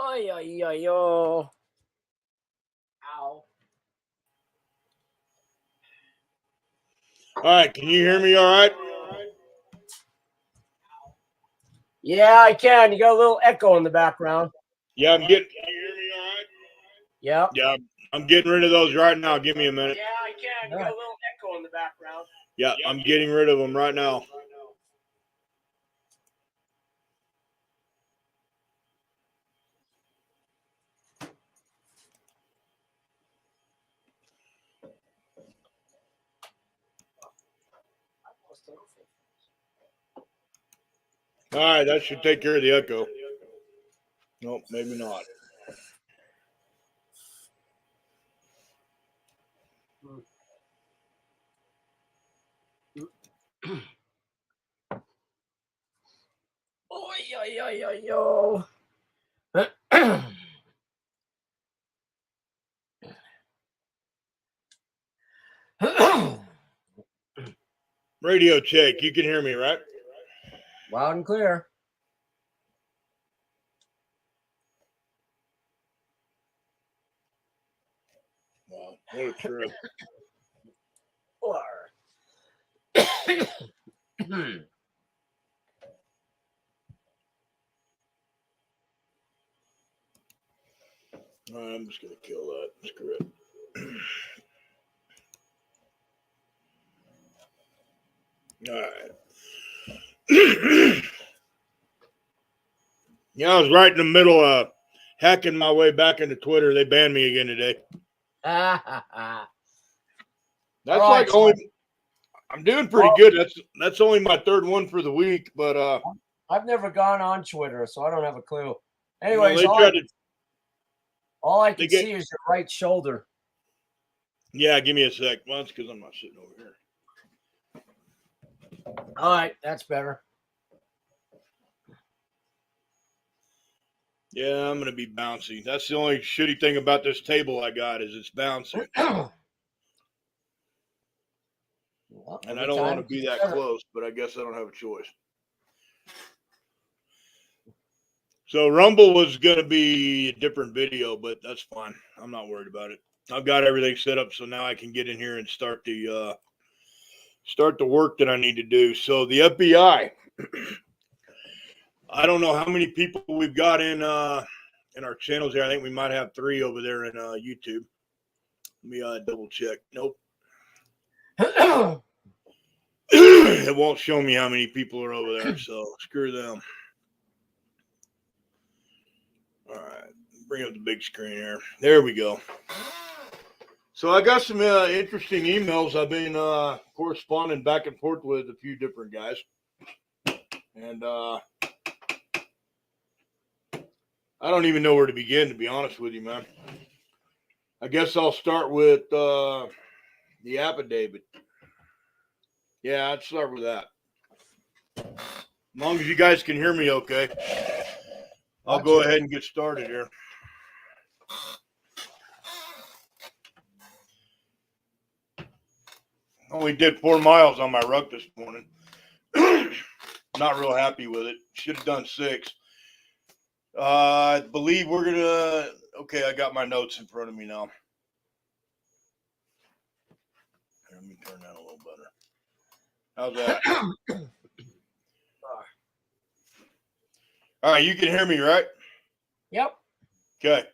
Ay, ay, ay, oh. Ow. All right, can you hear me all right? Yeah, I can. You got a little echo in the background. Yeah, I'm getting. Can you hear me all right? Yeah. Yeah, I'm getting rid of those right now. Give me a minute. Yeah, I can. You got a little echo in the background. Yeah, I'm getting rid of them right now. All right, that should take care of the echo. Nope, maybe not. Oh, ay, ay, ay, yo. Radio check. You can hear me, right? Loud and clear. Wow, what a trip. All right, I'm just going to kill that. Screw it. All right. Yeah, I was right in the middle of hacking my way back into Twitter. They banned me again today. That's right, like only. I'm doing pretty good. That's only my third one for the week, but I've never gone on Twitter, so I don't have a clue. Anyways, all I can see is your right shoulder. Yeah, give me a sec. Well, it's because I'm not sitting over here. All right, that's better. Yeah, I'm going to be bouncy. That's the only shitty thing about this table I got is it's bouncy. Well, and I don't want to be that close, but I guess I don't have a choice. So Rumble was going to be a different video, but that's fine. I'm not worried about it. I've got everything set up so now I can get in here and start the work that I need to do. So the FBI, I don't know how many people we've got in our channels here. I think we might have 3 over there in YouTube. Let me double check. Nope. It won't show me how many people are over there, so screw them. All right, bring up the big screen here. There we go. So I got some interesting emails. I've been corresponding back and forth with a few different guys. And I don't even know where to begin, to be honest with you, man. I guess I'll start with the affidavit. Yeah, I'd start with that. As long as you guys can hear me okay, I'll go ahead and get started here. Only did 4 miles on my ruck this morning. Not real happy with it. Should have done 6. I believe we're going to... Okay, I got my notes in front of me now. Let me turn that a little better. How's that? All right, you can hear me, right? Yep. Okay.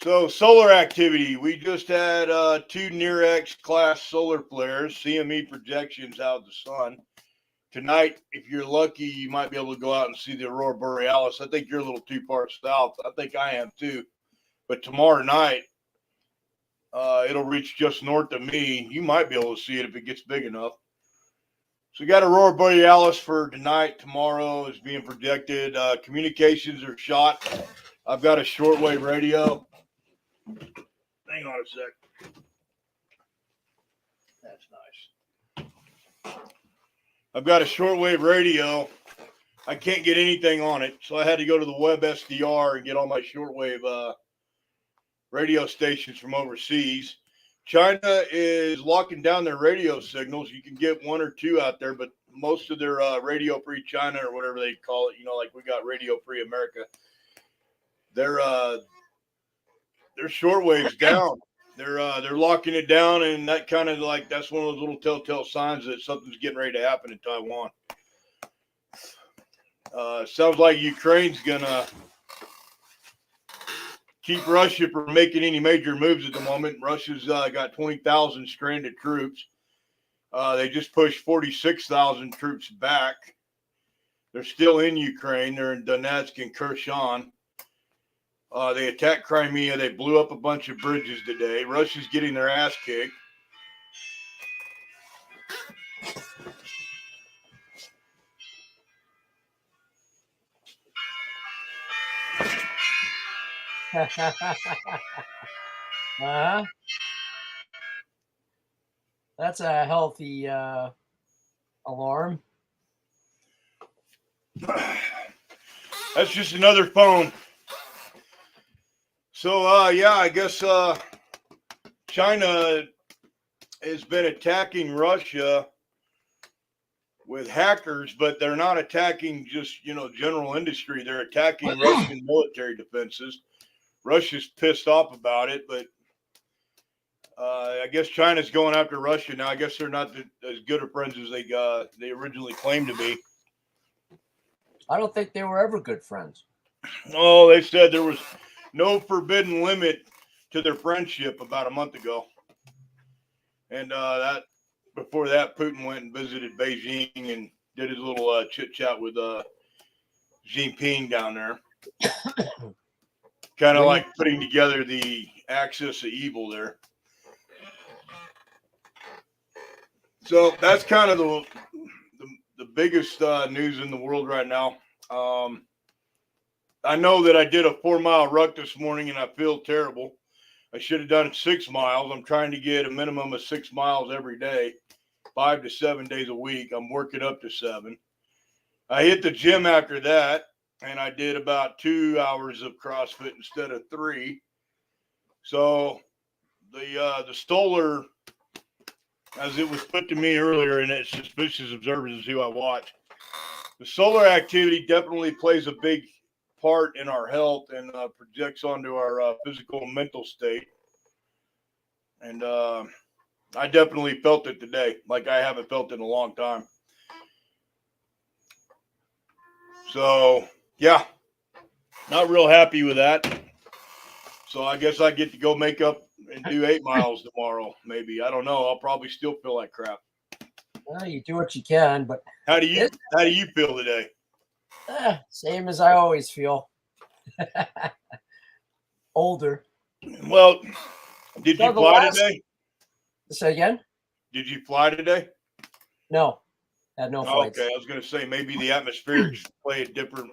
So solar activity. We just had 2 near-X class solar flares, CME projections out of the sun. Tonight, if you're lucky, you might be able to go out and see the Aurora Borealis. I think you're a little too far south. I think I am too. But tomorrow night, it'll reach just north of me. You might be able to see it if it gets big enough. So we got Aurora Borealis for tonight. Tomorrow is being projected. Communications are shot. I've got a shortwave radio. Hang on a sec. That's nice. I've got a shortwave radio. I can't get anything on it, so I had to go to the web SDR and get all my shortwave radio stations from overseas. China is locking down their radio signals. You can get one or two out there, but most of their Radio Free China or whatever they call it, like we got Radio Free America, their shortwave's down. They're locking it down, and that kind of that's one of those little telltale signs that something's getting ready to happen in Taiwan. Sounds like Ukraine's gonna keep Russia from making any major moves at the moment. Russia's got 20,000 stranded troops. They just pushed 46,000 troops back. They're still in Ukraine. They're in Donetsk and Kherson. They attacked Crimea. They blew up a bunch of bridges today. Russia's getting their ass kicked. That's a healthy alarm. That's just another phone. So, yeah, I guess China has been attacking Russia with hackers, but they're not attacking just, general industry. They're attacking Russian military defenses. Russia's pissed off about it, but I guess China's going after Russia now. I guess they're not as good of friends as they originally claimed to be. I don't think they were ever good friends. Oh, they said there was no forbidden limit to their friendship about a month ago. And before that, Putin went and visited Beijing and did his little chit-chat with Xi Jinping down there. Kind of like putting together the axis of evil there. So that's kind of the biggest news in the world right now. I know that I did a 4-mile ruck this morning and I feel terrible. I should have done 6 miles. I'm trying to get a minimum of 6 miles every day, 5 to 7 days a week. I'm working up to 7. I hit the gym after that, and I did about 2 hours of CrossFit instead of 3. So the Stoller, as it was put to me earlier, and it's Suspicious Observers is who I watch, the solar activity definitely plays a big part in our health and projects onto our physical and mental state. And I definitely felt it today, like I haven't felt it in a long time. So, yeah, not real happy with that. So I guess I get to go make up and do 8 miles tomorrow, maybe. I don't know. I'll probably still feel like crap. Well, you do what you can, but how do you feel today? Same as I always feel. Older. Well, did you fly today? Say again? Did you fly today? No. Had no flights. Okay, I was going to say maybe the atmospherics play a different,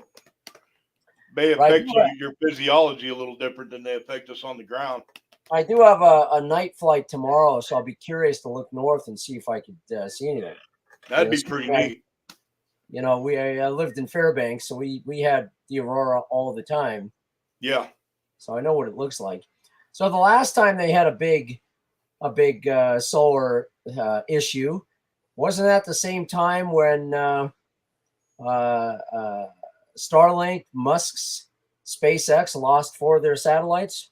may affect your physiology a little different than they affect us on the ground. I do have a night flight tomorrow, so I'll be curious to look north and see if I could see anything. That'd be pretty neat. I lived in Fairbanks, so we had the aurora all the time. Yeah. So I know what it looks like. So the last time they had a big solar issue, wasn't that the same time when Starlink, Musk's SpaceX lost 4 of their satellites?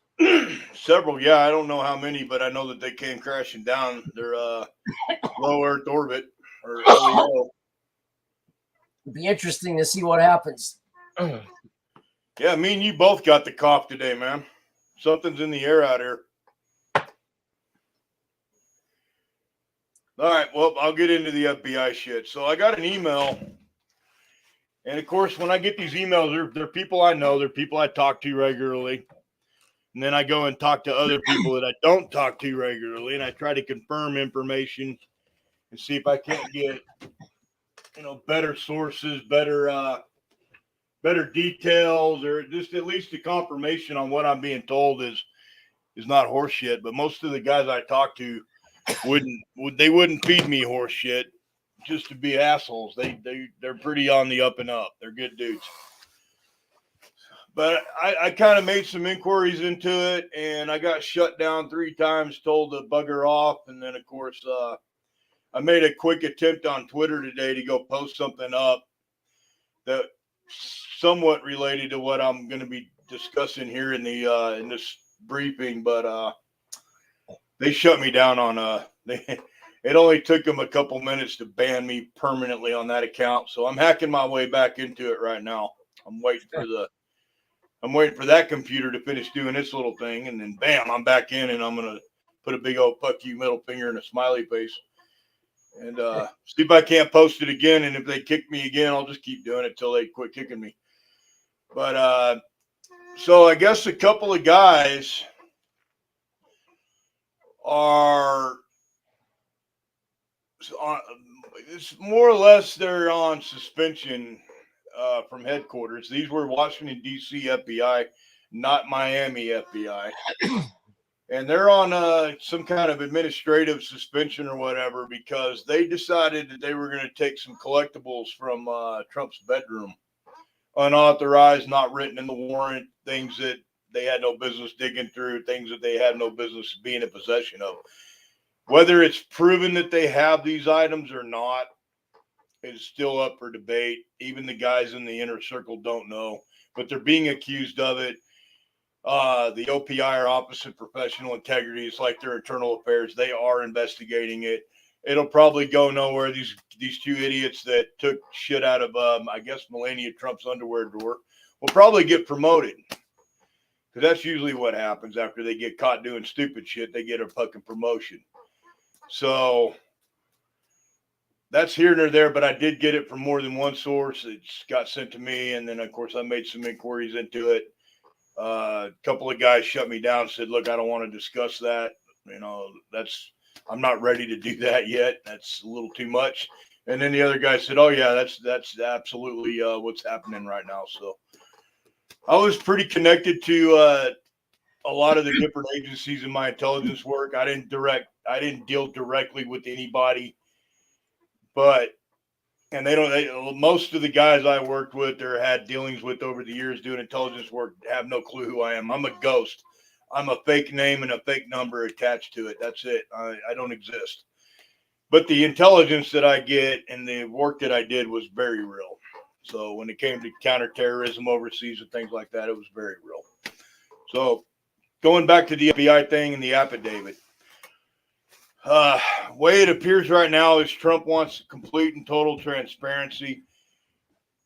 Several, yeah. I don't know how many, but I know that they came crashing down their low Earth orbit or LEO. It'd be interesting to see what happens. Yeah, me and you both got the cough today, man. Something's in the air out here. All right, well, I'll get into the FBI shit. So I got an email. And, of course, when I get these emails, they're people I know. They're people I talk to regularly. And then I go and talk to other people that I don't talk to regularly. And I try to confirm information and see if I can't get, better sources, better details, or just at least a confirmation on what I'm being told is not horse shit. But most of the guys I talk to wouldn't feed me horse shit. just to be assholes. They're pretty on the up and up. They're good dudes. But I kind of made some inquiries into it, and I got shut down 3 times, told to bugger off. And then, of course, I made a quick attempt on Twitter today to go post something up that somewhat related to what I'm going to be discussing here in the in this briefing. But they shut me down on it only took them a couple minutes to ban me permanently on that account. So I'm hacking my way back into it right now. I'm waiting for that computer to finish doing its little thing, and then bam, I'm back in, and I'm gonna put a big old fuck you middle finger and a smiley face, and see if I can't post it again. And if they kick me again, I'll just keep doing it till they quit kicking me. But so I guess a couple of guys are it's more or less they're on suspension from headquarters. These were Washington, D.C. FBI, not Miami FBI. And they're on some kind of administrative suspension or whatever because they decided that they were going to take some collectibles from Trump's bedroom. Unauthorized, not written in the warrant, things that they had no business digging through, things that they had no business being in possession of. Whether it's proven that they have these items or not is still up for debate. Even the guys in the inner circle don't know, but they're being accused of it. The OPI, or Office of Professional Integrity, it's like their internal affairs. They are investigating it. It'll probably go nowhere. These 2 idiots that took shit out of, I guess, Melania Trump's underwear drawer will probably get promoted. Because that's usually what happens after they get caught doing stupid shit. They get a fucking promotion. So that's here nor there, but I did get it from more than one source. It's got sent to me, and then, of course, I made some inquiries into it. A couple of guys shut me down and said, look, I don't want to discuss that. I'm not ready to do that yet. That's a little too much. And then the other guy said, oh, yeah, that's absolutely what's happening right now. So I was pretty connected to a lot of the different agencies in my intelligence work. I didn't deal directly with anybody, but most of the guys I worked with or had dealings with over the years doing intelligence work have no clue who I am. I'm a ghost. I'm a fake name and a fake number attached to it. That's it. I don't exist. But the intelligence that I get and the work that I did was very real. So when it came to counterterrorism overseas and things like that, it was very real. So going back to the FBI thing and the affidavit. Way it appears right now is Trump wants complete and total transparency.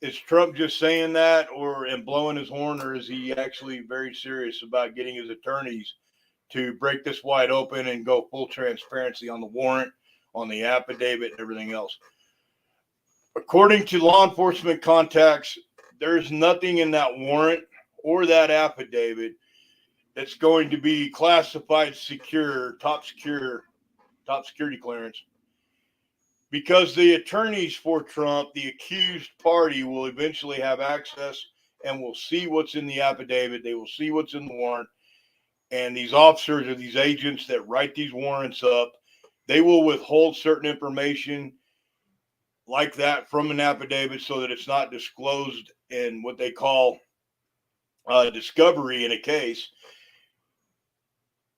Is Trump just saying that and blowing his horn, or is he actually very serious about getting his attorneys to break this wide open and go full transparency on the warrant, on the affidavit, and everything else? According to law enforcement contacts, there's nothing in that warrant or that affidavit that's going to be classified secure, top security clearance, because the attorneys for Trump, the accused party, will eventually have access and will see what's in the affidavit. They will see what's in the warrant. And these officers or these agents that write these warrants up, they will withhold certain information like that from an affidavit so that it's not disclosed in what they call discovery in a case.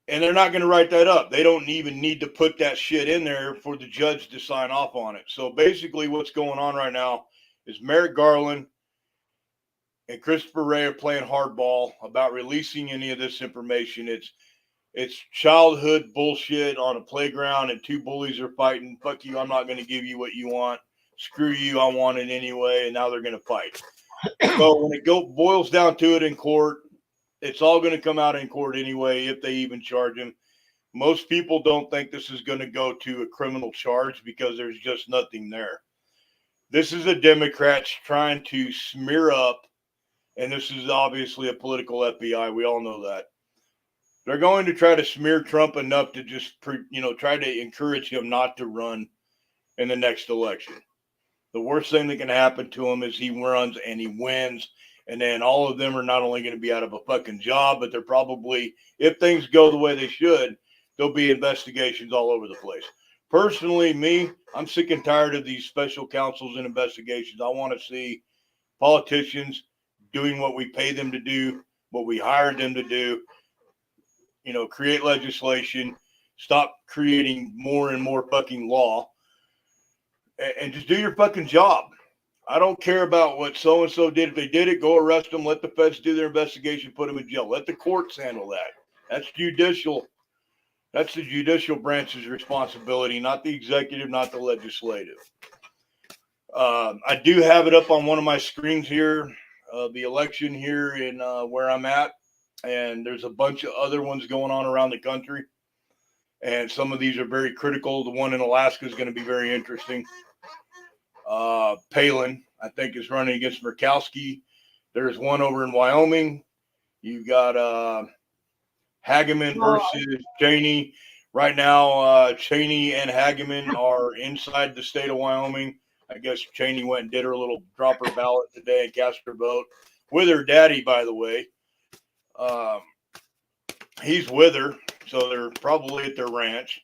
And they're not going to write that up. They don't even need to put that shit in there for the judge to sign off on it. So basically what's going on right now is Merrick Garland and Christopher Wray are playing hardball about releasing any of this information. It's childhood bullshit on a playground and 2 bullies are fighting. Fuck you, I'm not going to give you what you want. Screw you, I want it anyway. And now they're going to fight. So when it boils down to it in court, it's all going to come out in court anyway, if they even charge him. Most people don't think this is going to go to a criminal charge because there's just nothing there. This is a Democrats trying to smear up, and this is obviously a political FBI. We all know that. They're going to try to smear Trump enough to just, try to encourage him not to run in the next election. The worst thing that can happen to him is he runs and he wins. And then all of them are not only going to be out of a fucking job, but they're probably, if things go the way they should, there'll be investigations all over the place. Personally, I'm sick and tired of these special counsels and investigations. I want to see politicians doing what we pay them to do, what we hired them to do, create legislation, stop creating more and more fucking law, and just do your fucking job. I don't care about what so-and-so did. If they did it, go arrest them. Let the feds do their investigation, put them in jail. Let the courts handle that. That's judicial. That's the judicial branch's responsibility, not the executive, not the legislative. I do have it up on one of my screens here, the election here in where I'm at. And there's a bunch of other ones going on around the country. And some of these are very critical. The one in Alaska is going to be very interesting. Palin, I think, is running against Murkowski. There's one over in Wyoming. You've got Hageman versus Cheney. Right now, Cheney and Hageman are inside the state of Wyoming. I guess Cheney went and did her little drop her ballot today and cast her vote with her daddy, by the way. He's with her, so they're probably at their ranch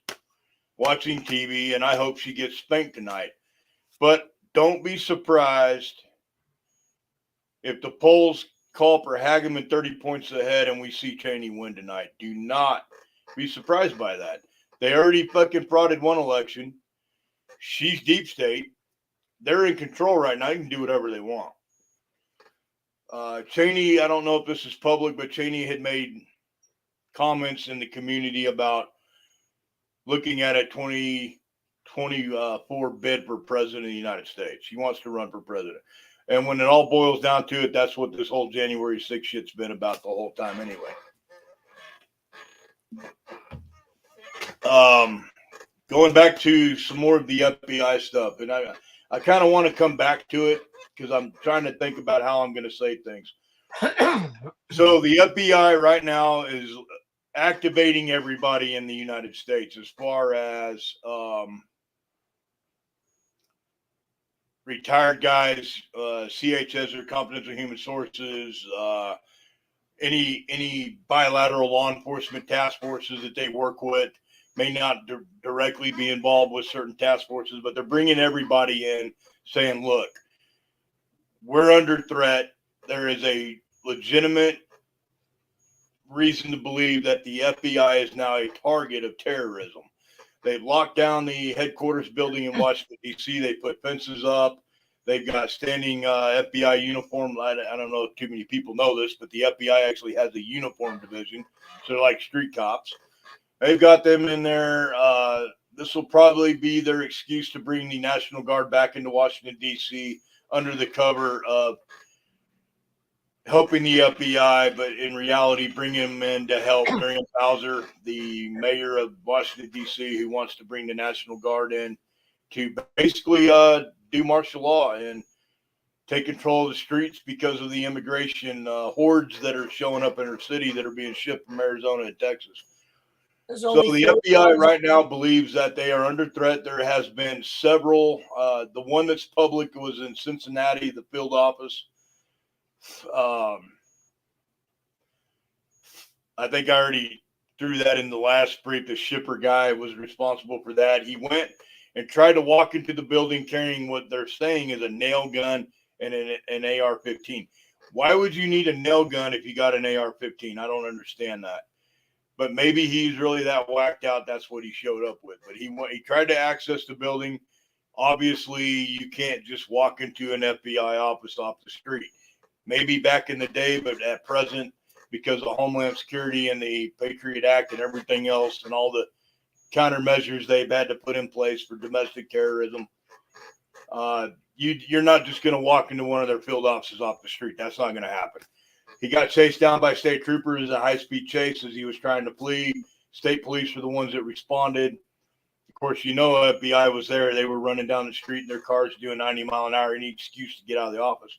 watching TV, and I hope she gets spanked tonight. But don't be surprised if the polls call for Hageman 30 points ahead and we see Cheney win tonight. Do not be surprised by that. They already fucking frauded one election. She's deep state. They're in control right now. You can do whatever they want. Cheney, I don't know if this is public, but Cheney had made comments in the community about looking at a 2024 bid for president of the United States. He wants to run for president. And when it all boils down to it, that's what this whole January 6th shit's been about the whole time anyway. Going back to some more of the FBI stuff, and I kind of want to come back to it because I'm trying to think about how I'm going to say things. So the FBI right now is activating everybody in the United States as far as retired guys, CHS or confidential human sources, any bilateral law enforcement task forces that they work with may not directly be involved with certain task forces, but they're bringing everybody in saying, look, we're under threat. There is a legitimate reason to believe that the FBI is now a target of terrorism. They've locked down the headquarters building in Washington, D.C. They put fences up. They've got standing FBI uniform. I don't know if too many people know this, but the FBI actually has a uniform division. So they're like street cops. They've got them in there. This will probably be their excuse to bring the National Guard back into Washington, D.C. under the cover of helping the FBI, but in reality, bring him in to help Miriam Bowser, the mayor of Washington, D.C., who wants to bring the National Guard in to basically do martial law and take control of the streets because of the immigration hordes that are showing up in her city that are being shipped from Arizona and Texas. So the FBI right now believes that they are under threat. There has been several. The one that's public was in Cincinnati, the field office. I think I already threw that in the last brief. The shipper guy was responsible for that. He went and tried to walk into the building carrying what they're saying is a nail gun and an AR-15. Why would you need a nail gun if you got an AR-15? I don't understand that. But maybe he's really that whacked out. That's what he showed up with. But he tried to access the building. Obviously, you can't just walk into an FBI office off the street. Maybe back in the day, but at present, because of Homeland Security and the Patriot Act and everything else and all the countermeasures they've had to put in place for domestic terrorism, you're not just going to walk into one of their field offices off the street. That's not going to happen. He got chased down by state troopers in a high-speed chase as he was trying to flee. State police were the ones that responded. Of course, FBI was there. They were running down the street in their cars doing 90 mile an hour, any excuse to get out of the office.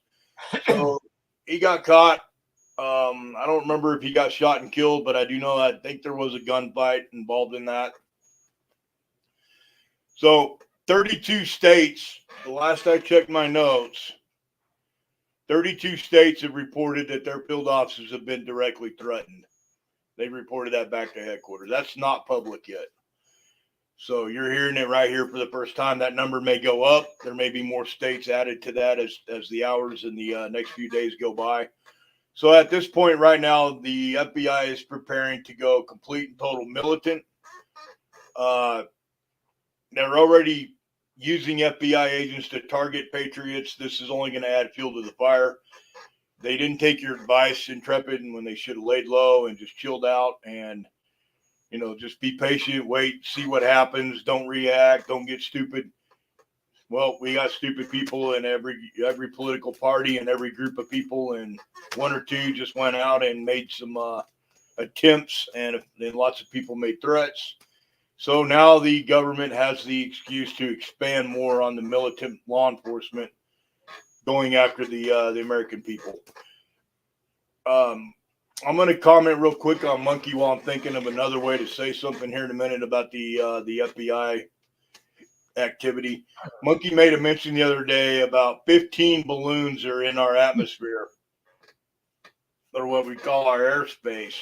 So he got caught. I don't remember if he got shot and killed, but I do know I think there was a gunfight involved in that. So 32 states, the last I checked my notes, 32 states have reported that their field offices have been directly threatened. They reported that back to headquarters. That's not public yet. So you're hearing it right here for the first time. That number may go up. There may be more states added to that as the hours and the next few days go by. So at this point right now, the FBI is preparing to go complete and total militant. They're already using FBI agents to target patriots. This is only going to add fuel to the fire. They didn't take your advice, Intrepid, and when they should have laid low and just chilled out and, just be patient, wait, see what happens. Don't react. Don't get stupid. Well, we got stupid people in every political party and every group of people, and one or two just went out and made some attempts, and lots of people made threats. So now the government has the excuse to expand more on the militant law enforcement going after the American people. I'm going to comment real quick on Monkey while I'm thinking of another way to say something here in a minute about the FBI activity. Monkey made a mention the other day about 15 balloons are in our atmosphere, or what we call our airspace.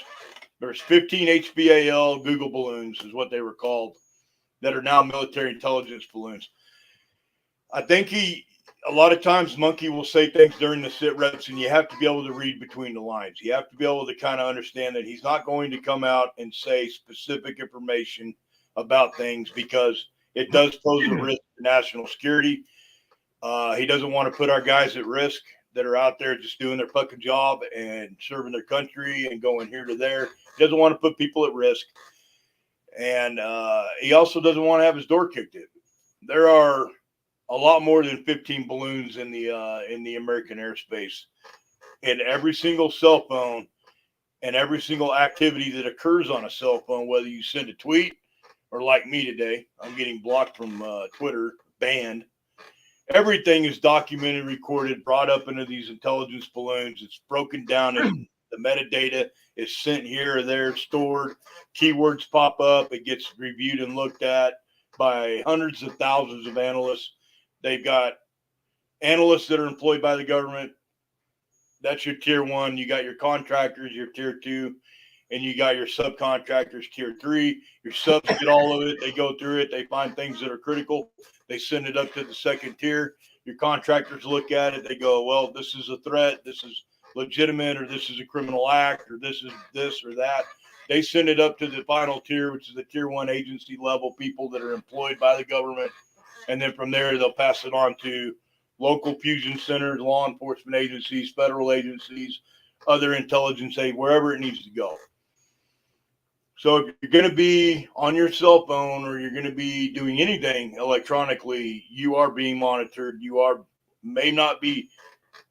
There's 15 HBAL Google balloons is what they were called that are now military intelligence balloons. I think a lot of times Monkey will say things during the sit reps, and you have to be able to read between the lines. You have to be able to kind of understand that he's not going to come out and say specific information about things because it does pose a risk to national security. He doesn't want to put our guys at risk that are out there just doing their fucking job and serving their country and going here to there. He doesn't want to put people at risk. And he also doesn't want to have his door kicked in. There are a lot more than 15 balloons in the American airspace. And every single cell phone and every single activity that occurs on a cell phone, whether you send a tweet or like me today, I'm getting blocked from Twitter, banned. Everything is documented, recorded, brought up into these intelligence balloons. It's broken down and the metadata is sent here or there, stored. Keywords pop up. It gets reviewed and looked at by hundreds of thousands of analysts. They've got analysts that are employed by the government. That's your tier one. You got your contractors, your tier two, and you got your subcontractors, tier three. Your subs get all of it. They go through it. They find things that are critical. They send it up to the second tier. Your contractors look at it. They go, well, this is a threat. This is legitimate, or this is a criminal act, or this is this or that. They send it up to the final tier, which is the tier one agency level people that are employed by the government. And then from there, they'll pass it on to local fusion centers, law enforcement agencies, federal agencies, other intelligence aid, wherever it needs to go. So if you're going to be on your cell phone or you're going to be doing anything electronically, you are being monitored. You may not be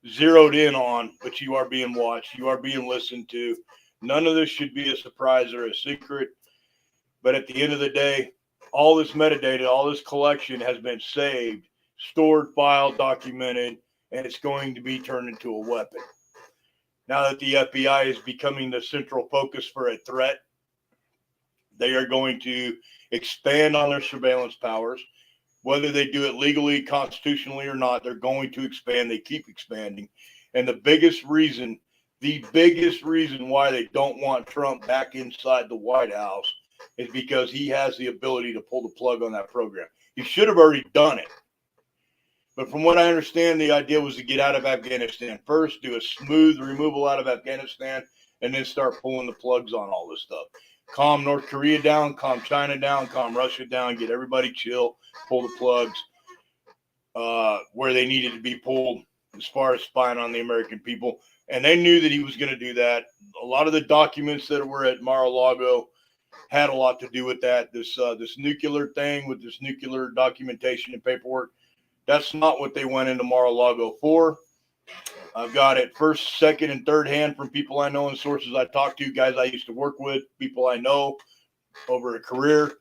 zeroed in on, but you are being watched. You are being listened to. None of this should be a surprise or a secret. But at the end of the day, all this metadata, all this collection has been saved, stored, filed, documented, and it's going to be turned into a weapon. Now that the FBI is becoming the central focus for a threat, they are going to expand on their surveillance powers. Whether they do it legally, constitutionally or not, they're going to expand. They keep expanding. And the biggest reason why they don't want Trump back inside the White House is because he has the ability to pull the plug on that program. He should have already done it. But from what I understand, the idea was to get out of Afghanistan first, do a smooth removal out of Afghanistan, and then start pulling the plugs on all this stuff. Calm North Korea down, calm China down, calm Russia down, get everybody chill, pull the plugs where they needed to be pulled as far as spying on the American people. And they knew that he was going to do that. A lot of the documents that were at Mar-A-Lago had a lot to do with that. This nuclear thing with this nuclear documentation and paperwork, that's not what they went into Mar-a-Lago for. I've got it first, second, and third hand from people I know and sources I talk to, guys I used to work with, people I know over a career.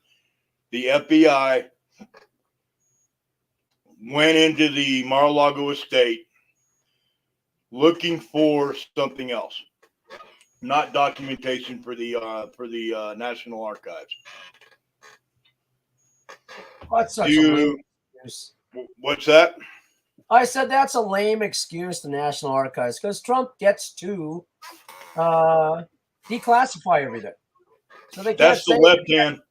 The FBI went into the Mar-a-Lago estate looking for something else, not documentation for the National Archives. That's such a lame excuse. What's that? I said that's a lame excuse, the National Archives, because Trump gets to declassify everything. So they can't. That's the left hand.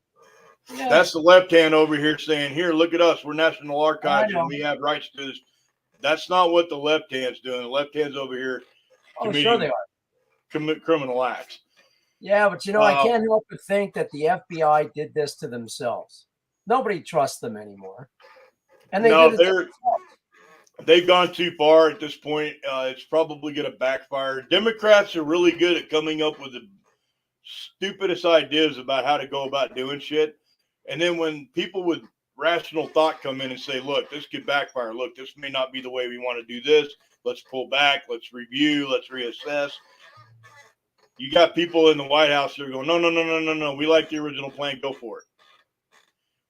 Yeah. That's the left hand over here saying, here, look at us. We're National Archives and we have rights to this. That's not what the left hand's doing. The left hand's over here committing sure they are. Criminal acts. Yeah, but I can't help but think that the FBI did this to themselves. Nobody trusts them anymore. And they've gone too far at this point. It's probably going to backfire. Democrats are really good at coming up with the stupidest ideas about how to go about doing shit. And then when people with rational thought come in and say, look, this could backfire. Look, this may not be the way we want to do this. Let's pull back. Let's review. Let's reassess. You got people in the White House that are going, no. We like the original plan. Go for it.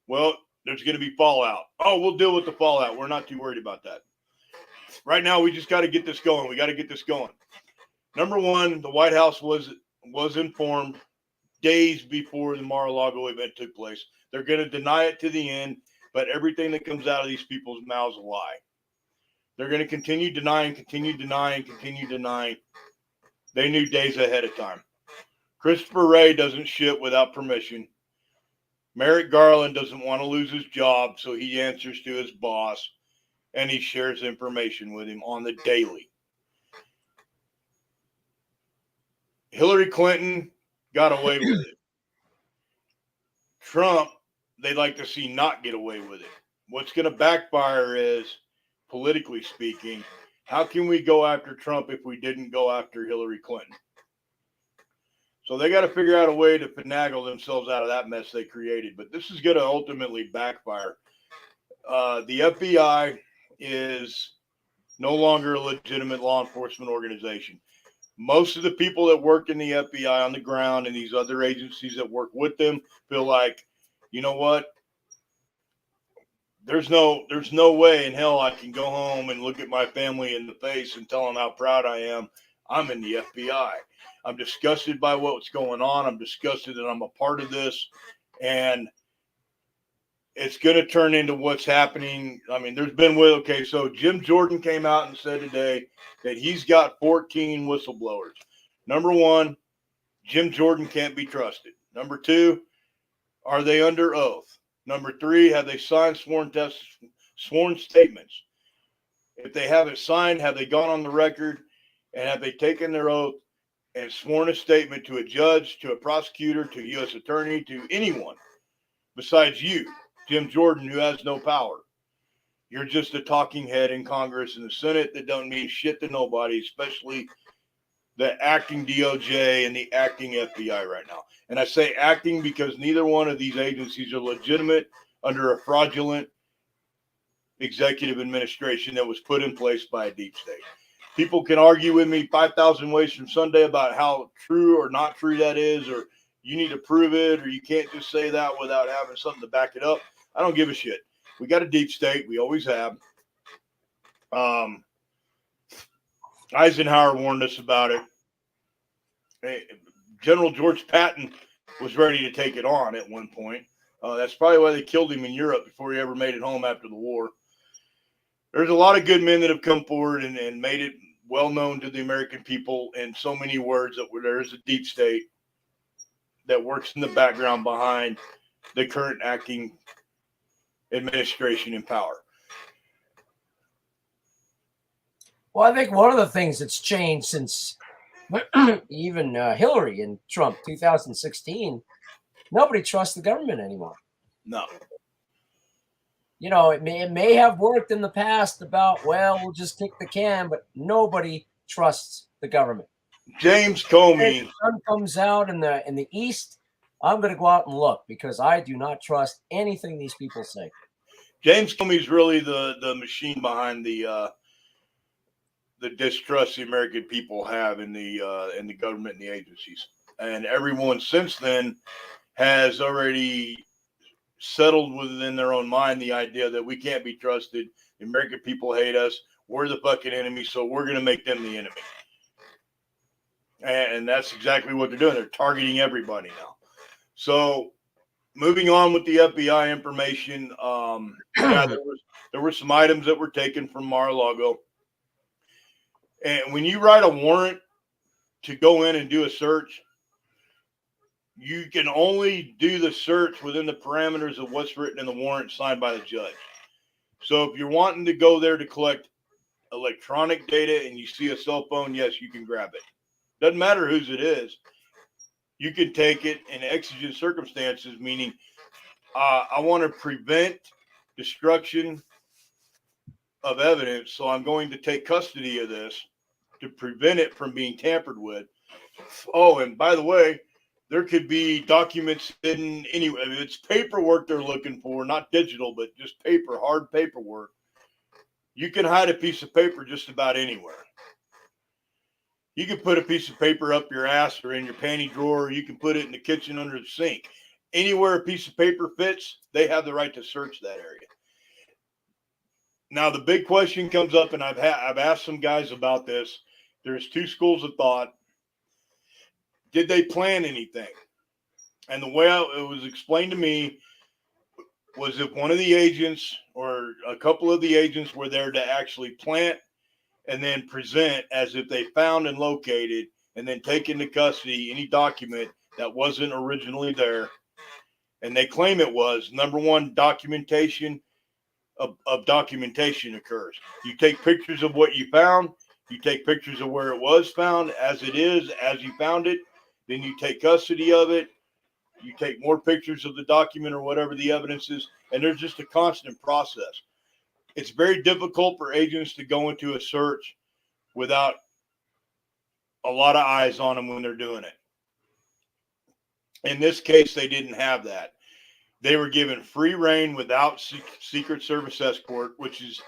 Well, there's going to be fallout. Oh, we'll deal with the fallout. We're not too worried about that. Right now, we just got to get this going. We got to get this going. Number one, the White House was informed days before the Mar-A-Lago event took place. They're going to deny it to the end, but everything that comes out of these people's mouths is a lie. They're going to continue denying. They knew days ahead of time. Christopher Wray doesn't shit without permission. Merrick Garland doesn't want to lose his job, so he answers to his boss, and he shares information with him on the daily. Hillary Clinton got away with it. Trump, they'd like to see not get away with it. What's going to backfire is, politically speaking, how can we go after Trump if we didn't go after Hillary Clinton? So they got to figure out a way to finagle themselves out of that mess they created. But this is going to ultimately backfire. The FBI is no longer a legitimate law enforcement organization. Most of the people that work in the FBI on the ground and these other agencies that work with them feel like, you know what? There's no way in hell I can go home and look at my family in the face and tell them how proud I am. I'm in the FBI. I'm disgusted by what's going on. I'm disgusted that I'm a part of this. And it's going to turn into what's happening. I mean, there's been so Jim Jordan came out and said today that he's got 14 whistleblowers. Number one, Jim Jordan can't be trusted. Number two, are they under oath? Number three, have they signed sworn statements? If they haven't signed, have they gone on the record and have they taken their oath and sworn a statement to a judge, to a prosecutor, to a U.S. attorney, to anyone besides you, Jim Jordan, who has no power? You're just a talking head in Congress and the Senate that don't mean shit to nobody, especially the acting DOJ and the acting FBI right now. And I say acting because neither one of these agencies are legitimate under a fraudulent executive administration that was put in place by a deep state. People can argue with me 5,000 ways from Sunday about how true or not true that is, or you need to prove it, or you can't just say that without having something to back it up. I don't give a shit. We got a deep state. We always have. Eisenhower warned us about it. General George Patton was ready to take it on at one point. That's probably why they killed him in Europe before he ever made it home after the war. There's a lot of good men that have come forward and made it well known to the American people in so many words that there is a deep state that works in the background behind the current acting administration in power. Well, I think one of the things that's changed since even Hillary and Trump 2016, nobody trusts the government anymore. No. It may have worked in the past about, we'll just kick the can, but nobody trusts the government. James Comey. If the sun comes out in the east, I'm going to go out and look because I do not trust anything these people say. James Comey's really the machine behind the distrust the American people have in the government and the agencies. And everyone since then has already settled within their own mind the idea that we can't be trusted. The American people hate us. We're the fucking enemy, so we're going to make them the enemy. And that's exactly what they're doing. They're targeting everybody now. So moving on with the FBI information, there were some items that were taken from Mar-A-Lago. And when you write a warrant to go in and do a search, you can only do the search within the parameters of what's written in the warrant signed by the judge. So if you're wanting to go there to collect electronic data and you see a cell phone, yes, you can grab it. Doesn't matter whose it is. You can take it in exigent circumstances, meaning I want to prevent destruction of evidence, so I'm going to take custody of this to prevent it from being tampered with. Oh, and by the way, there could be documents hidden anyway. I mean, it's paperwork they're looking for, not digital, but just paper, hard paperwork. You can hide a piece of paper just about anywhere. You can put a piece of paper up your ass or in your panty drawer, or you can put it in the kitchen under the sink. Anywhere a piece of paper fits, they have the right to search that area. Now, the big question comes up, and I've asked some guys about this. There's two schools of thought. Did they plan anything? And the way it was explained to me was if one of the agents or a couple of the agents were there to actually plant and then present as if they found and located and then take into custody any document that wasn't originally there. And they claim it was. Number one, documentation of documentation occurs. You take pictures of what you found. You take pictures of where it was found as it is, as you found it. Then you take custody of it. You take more pictures of the document or whatever the evidence is. And there's just a constant process. It's very difficult for agents to go into a search without a lot of eyes on them when they're doing it. In this case, they didn't have that. They were given free reign without Secret Service escort, which is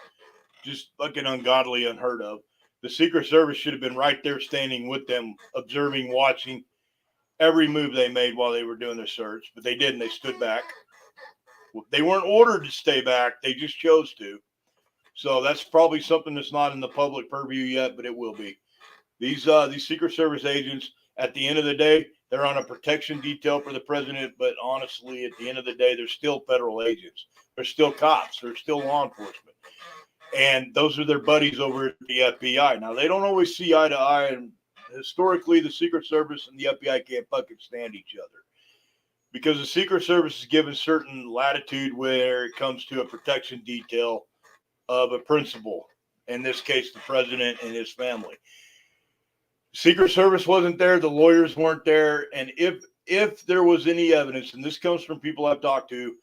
just fucking ungodly, unheard of. The Secret Service should have been right there standing with them, observing, watching every move they made while they were doing their search, but they didn't. They stood back. They weren't ordered to stay back. They just chose to. So that's probably something that's not in the public purview yet, but it will be. These Secret Service agents, at the end of the day, they're on a protection detail for the president, but honestly, at the end of the day, they're still federal agents. They're still cops. They're still law enforcement. And those are their buddies over at the FBI. Now, they don't always see eye to eye, and historically, the Secret Service and the FBI can't fucking stand each other. Because the Secret Service is given certain latitude where it comes to a protection detail of a principal, in this case, the president and his family. Secret Service wasn't there. The lawyers weren't there. And if there was any evidence, and this comes from people I've talked to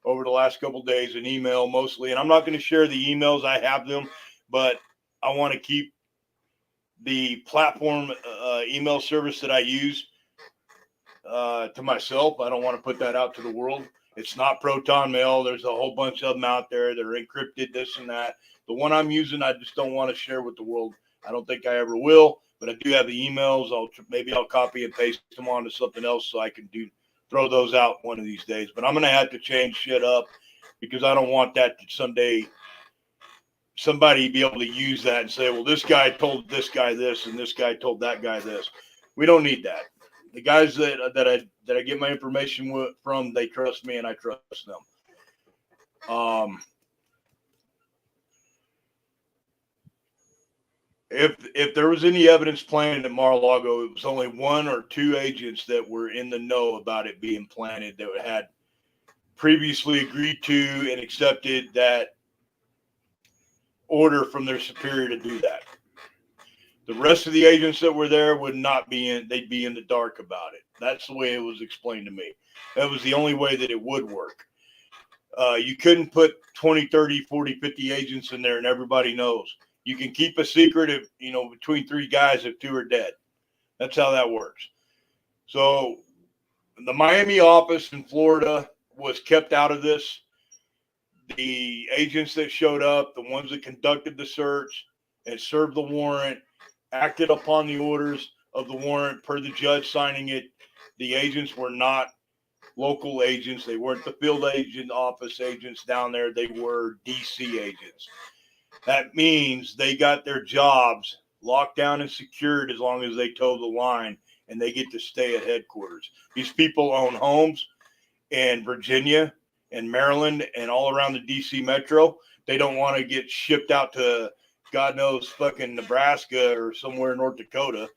over the last couple of days, an email mostly, and I'm not going to share the emails. I have them, but I want to keep the platform email service that I use to myself. I don't want to put that out to the world. It's not Proton Mail. There's a whole bunch of them out there. They're encrypted, this and that. The one I'm using, I just don't want to share with the world. I don't think I ever will. But I do have the emails. Maybe I'll copy and paste them onto something else so I can throw those out one of these days. But I'm going to have to change shit up because I don't want that to someday somebody be able to use that and say, well, this guy told this guy this and this guy told that guy this. We don't need that. The guys that I get my information from, they trust me and I trust them. If there was any evidence planted at Mar-A-Lago, it was only one or two agents that were in the know about it being planted that had previously agreed to and accepted that order from their superior to do that. The rest of the agents that were there would not be in, they'd be in the dark about it. That's the way it was explained to me. That was the only way that it would work. You couldn't put 20, 30, 40, 50 agents in there and everybody knows. You can keep a secret if, between three guys if two are dead. That's how that works. So the Miami office in Florida was kept out of this. The agents that showed up, the ones that conducted the search and served the warrant, acted upon the orders of the warrant per the judge signing it. The agents were not local agents. They weren't the field agent office agents down there. They were DC agents. That means they got their jobs locked down and secured as long as they toe the line, and they get to stay at headquarters. These people own homes in Virginia and Maryland and all around the DC metro. They don't want to get shipped out to God knows fucking Nebraska or somewhere in North Dakota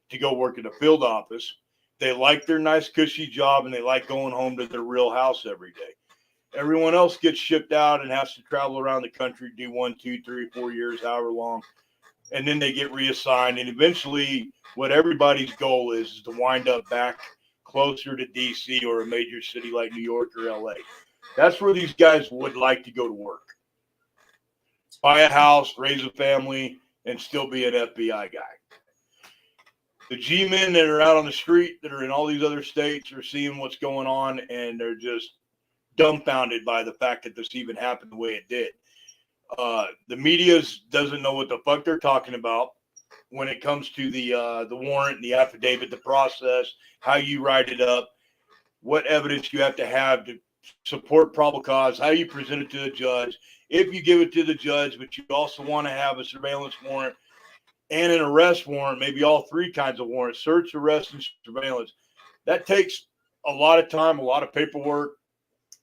to go work at a field office. They like their nice, cushy job, and they like going home to their real house every day. Everyone else gets shipped out and has to travel around the country, do 1, 2, 3, 4 years, however long, and then they get reassigned. And eventually, what everybody's goal is to wind up back closer to D.C. or a major city like New York or L.A. That's where these guys would like to go to work. Buy a house, raise a family, and still be an FBI guy. The G-men that are out on the street that are in all these other states are seeing what's going on, and they're just dumbfounded by the fact that this even happened the way it did. The media doesn't know what the fuck they're talking about when it comes to the warrant, the affidavit, the process, how you write it up, what evidence you have to support probable cause, how you present it to the judge. If you give it to the judge, but you also want to have a surveillance warrant and an arrest warrant, maybe all three kinds of warrants, search, arrest, and surveillance. That takes a lot of time, a lot of paperwork,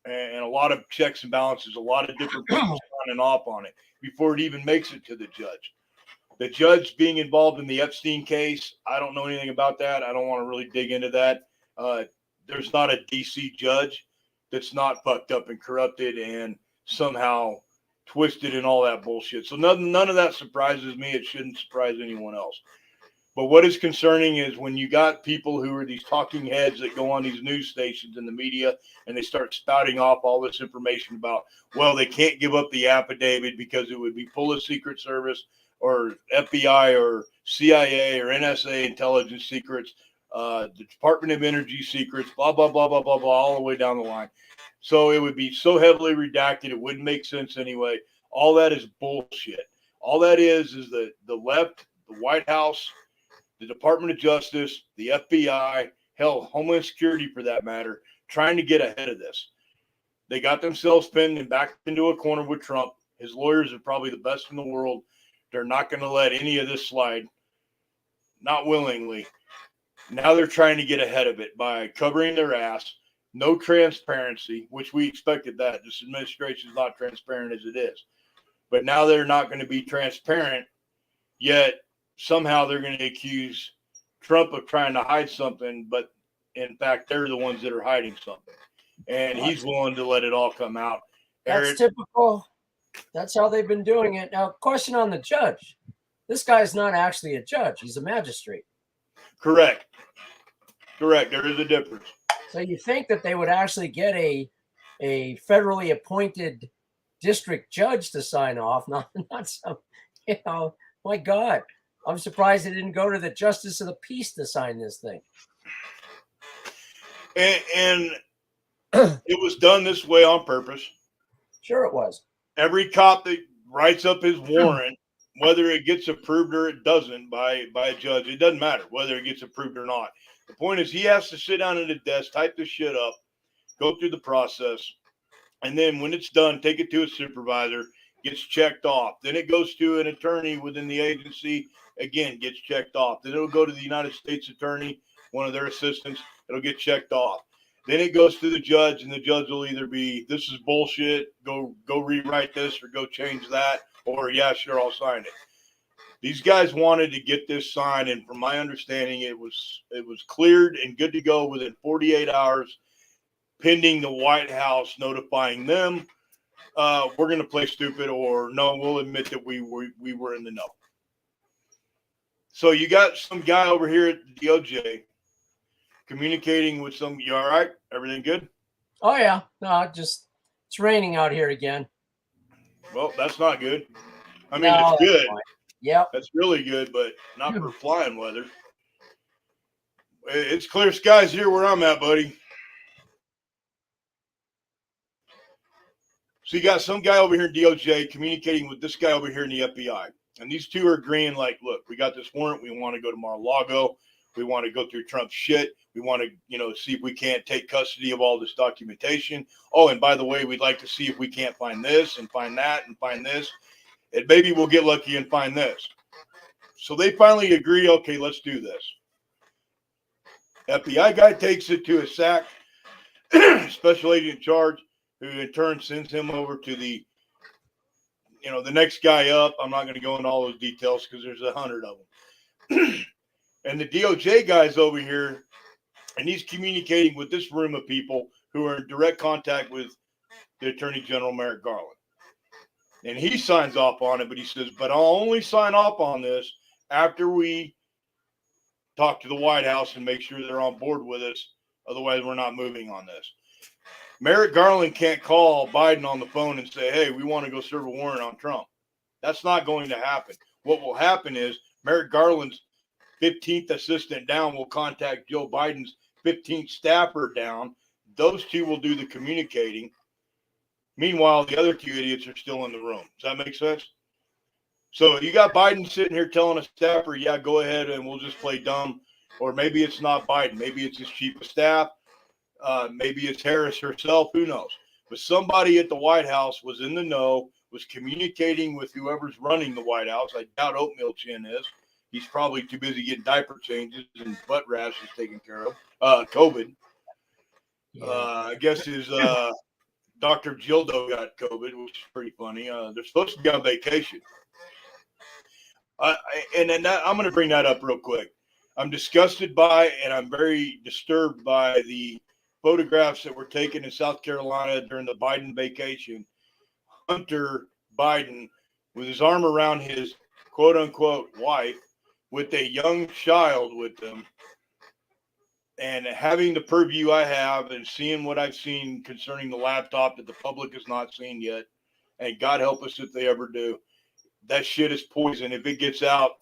and a lot of checks and balances, a lot of different people signing off on it before it even makes it to the judge. The judge being involved in the Epstein case, I don't know anything about that. I don't want to really dig into that. There's not a D.C. judge that's not fucked up and corrupted and somehow twisted and all that bullshit. So none of that surprises me. It shouldn't surprise anyone else. But what is concerning is when you got people who are these talking heads that go on these news stations and the media and they start spouting off all this information about, well, they can't give up the affidavit because it would be full of Secret Service or FBI or CIA or NSA intelligence secrets, the Department of Energy secrets, blah, blah, blah, blah, blah, blah, all the way down the line. So it would be so heavily redacted, it wouldn't make sense anyway. All that is bullshit. All that is the left, the White House, the Department of Justice, the FBI, hell, Homeland Security for that matter, trying to get ahead of this. They got themselves pinned and backed into a corner with Trump. His lawyers are probably the best in the world. They're not going to let any of this slide, not willingly. Now they're trying to get ahead of it by covering their ass. No transparency, which we expected that. This administration is not transparent as it is. But now they're not going to be transparent, yet somehow they're going to accuse Trump of trying to hide something, but in fact, they're the ones that are hiding something. And he's willing to let it all come out. That's typical. That's how they've been doing it. Now, question on the judge. This guy's not actually a judge. He's a magistrate. Correct. There is a difference. So you think that they would actually get a federally appointed district judge to sign off, not some, my God. I'm surprised they didn't go to the Justice of the Peace to sign this thing. And it was done this way on purpose. Sure it was. Every cop that writes up his warrant, whether it gets approved or it doesn't by a judge, it doesn't matter whether it gets approved or not. The point is he has to sit down at a desk, type this shit up, go through the process, and then when it's done, take it to a supervisor, gets checked off. Then it goes to an attorney within the agency, again, gets checked off. Then it'll go to the United States attorney, one of their assistants, it'll get checked off. Then it goes to the judge, and the judge will either be, this is bullshit, go rewrite this, or go change that, or yeah, sure, I'll sign it. These guys wanted to get this signed, and from my understanding, it was cleared and good to go within 48 hours, pending the White House notifying them, we're going to play stupid, or no, we'll admit that we were in the know. So you got some guy over here at the DOJ communicating with some, you all right? Everything good? Oh, yeah. No, it's raining out here again. Well, that's not good. I mean, it's good. Yep. That's really good, but not for flying weather. It's clear skies here where I'm at, buddy. So you got some guy over here in DOJ communicating with this guy over here in the FBI. And these two are agreeing like, look, we got this warrant. We want to go to Mar-A-Lago. We want to go through Trump's shit. We want to, see if we can't take custody of all this documentation. Oh, and by the way, we'd like to see if we can't find this and find that and find this. And maybe we'll get lucky and find this. So they finally agree, okay, let's do this. FBI guy takes it to a SAC, special agent in charge, who in turn sends him over to the next guy up. I'm not going to go into all those details because there's 100 of them. And the DOJ guys over here And he's communicating with this room of people who are in direct contact with the Attorney General, Merrick Garland. And he signs off on it, but he says, but I'll only sign off on this after we talk to the White House and make sure they're on board with us. Otherwise, we're not moving on this. Merrick Garland can't call Biden on the phone and say, hey, we want to go serve a warrant on Trump. That's not going to happen. What will happen is Merrick Garland's 15th assistant down will contact Joe Biden's 15th staffer down. Those two will do the communicating. Meanwhile, the other two idiots are still in the room. Does that make sense? So you got Biden sitting here telling a staffer, yeah, go ahead and we'll just play dumb. Or maybe it's not Biden. Maybe it's his chief of staff. Maybe it's Harris herself. Who knows? But somebody at the White House was in the know, was communicating with whoever's running the White House. I doubt Oatmeal Chin is. He's probably too busy getting diaper changes and butt rashes taken care of. COVID. Yeah. I guess his Dr. Gildo got COVID, which is pretty funny. They're supposed to be on vacation. I'm going to bring that up real quick. I'm disgusted by and I'm very disturbed by the photographs that were taken in South Carolina during the Biden vacation. Hunter Biden with his arm around his quote unquote wife with a young child with them. And having the purview I have and seeing what I've seen concerning the laptop that the public has not seen yet, and God help us if they ever do, that shit is poison. If it gets out,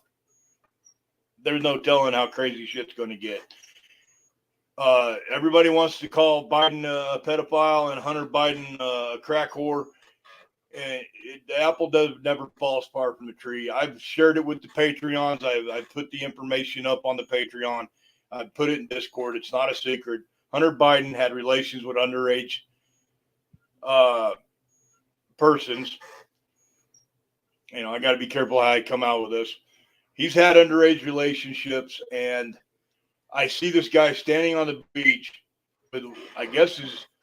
there's no telling how crazy shit's going to get. Everybody wants to call Biden a pedophile and Hunter Biden a crack whore. And the apple never falls far from the tree. I've shared it with the Patreons. I've put the information up on the Patreon. I put it in Discord. It's not a secret. Hunter Biden had relations with underage persons. You know, I got to be careful how I come out with this. He's had underage relationships, and I see this guy standing on the beach with, I guess,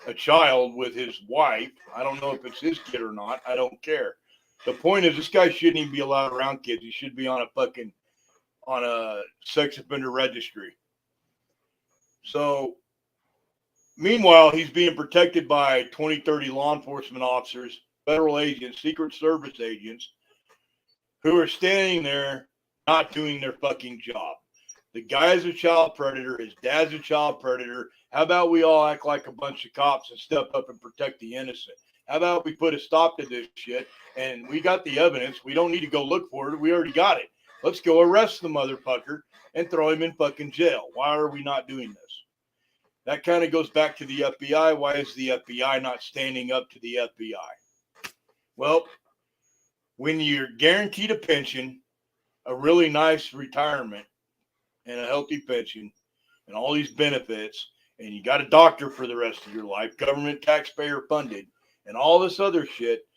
a child with his wife. I don't know if it's his kid or not. I don't care. The point is, this guy shouldn't even be allowed around kids. He should be on a sex offender registry. So, meanwhile, he's being protected by 20, 30 law enforcement officers, federal agents, Secret Service agents, who are standing there not doing their fucking job. The guy's a child predator. His dad's a child predator. How about we all act like a bunch of cops and step up and protect the innocent? How about we put a stop to this shit? And we got the evidence. We don't need to go look for it. We already got it. Let's go arrest the motherfucker and throw him in fucking jail. Why are we not doing this? That kind of goes back to the FBI. Why is the FBI not standing up to the FBI? Well, when you're guaranteed a pension, a really nice retirement, and a healthy pension, and all these benefits, and you got a doctor for the rest of your life, government taxpayer funded, and all this other shit,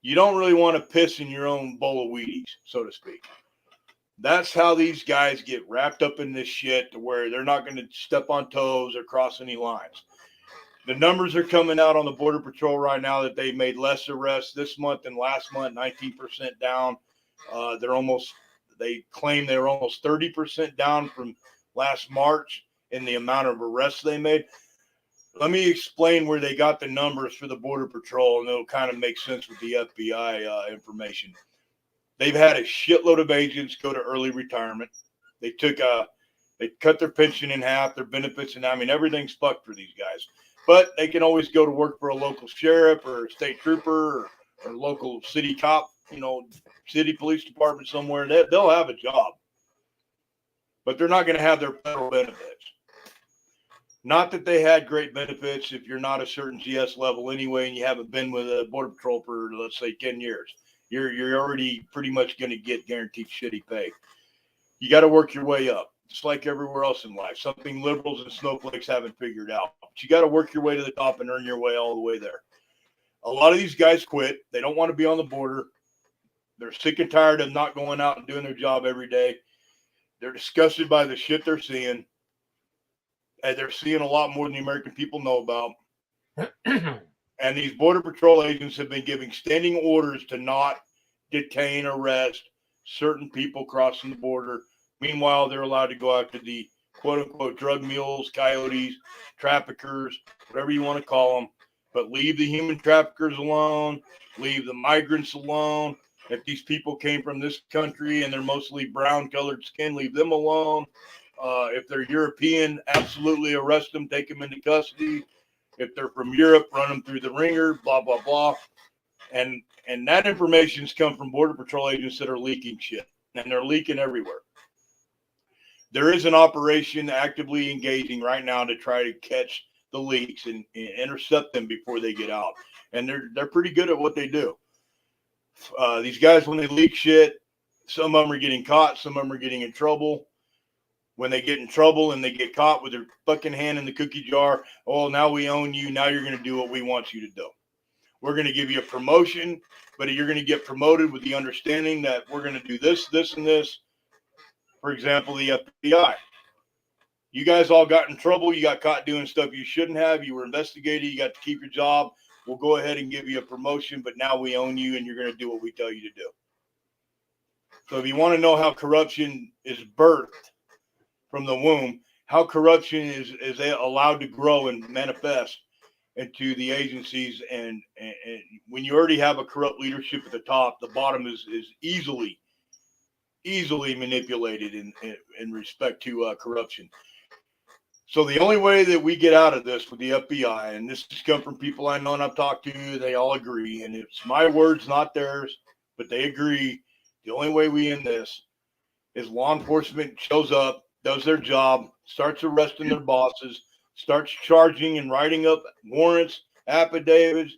you don't really want to piss in your own bowl of Wheaties, so to speak. That's how these guys get wrapped up in this shit to where they're not going to step on toes or cross any lines. The numbers are coming out on the Border Patrol right now that they made less arrests this month than last month, 19% down. They claim they were almost 30% down from last March in the amount of arrests they made. Let me explain where they got the numbers for the Border Patrol, and it'll kind of make sense with the FBI information. They've had a shitload of agents go to early retirement. They cut their pension in half, their benefits, and I mean, everything's fucked for these guys. But they can always go to work for a local sheriff or a state trooper or local city cop, city police department somewhere. They'll have a job. But they're not going to have their federal benefits. Not that they had great benefits if you're not a certain GS level anyway and you haven't been with a Border Patrol for, let's say, 10 years. You're already pretty much going to get guaranteed shitty pay. You got to work your way up, just like everywhere else in life. Something liberals and snowflakes haven't figured out. But you got to work your way to the top and earn your way all the way there. A lot of these guys quit. They don't want to be on the border. They're sick and tired of not going out and doing their job every day. They're disgusted by the shit they're seeing. And they're seeing a lot more than the American people know about. And these Border Patrol agents have been giving standing orders to not detain, arrest certain people crossing the border. Meanwhile, they're allowed to go after the quote unquote drug mules, coyotes, traffickers, whatever you want to call them. But leave the human traffickers alone. Leave the migrants alone. If these people came from this country and they're mostly brown colored skin, leave them alone. If they're European, absolutely arrest them, take them into custody. If they're from Europe, run them through the ringer, blah, blah, blah. And that information's come from Border Patrol agents that are leaking shit. And they're leaking everywhere. There is an operation actively engaging right now to try to catch the leaks and intercept them before they get out. And they're pretty good at what they do. These guys, when they leak shit, some of them are getting caught, some of them are getting in trouble. When they get in trouble and they get caught with their fucking hand in the cookie jar, oh, now we own you. Now you're going to do what we want you to do. We're going to give you a promotion, but you're going to get promoted with the understanding that we're going to do this, this, and this. For example, the FBI. You guys all got in trouble. You got caught doing stuff you shouldn't have. You were investigated. You got to keep your job. We'll go ahead and give you a promotion, but now we own you and you're going to do what we tell you to do. So if you want to know how corruption is birthed from the womb, how corruption is allowed to grow and manifest into the agencies, and when you already have a corrupt leadership at the top, the bottom is easily manipulated in respect to corruption. So the only way that we get out of this with the FBI, and this has come from people I know and I've talked to, they all agree, and it's my words, not theirs, but they agree. The only way we end this is law enforcement shows up, does their job, starts arresting their bosses, starts charging and writing up warrants, affidavits,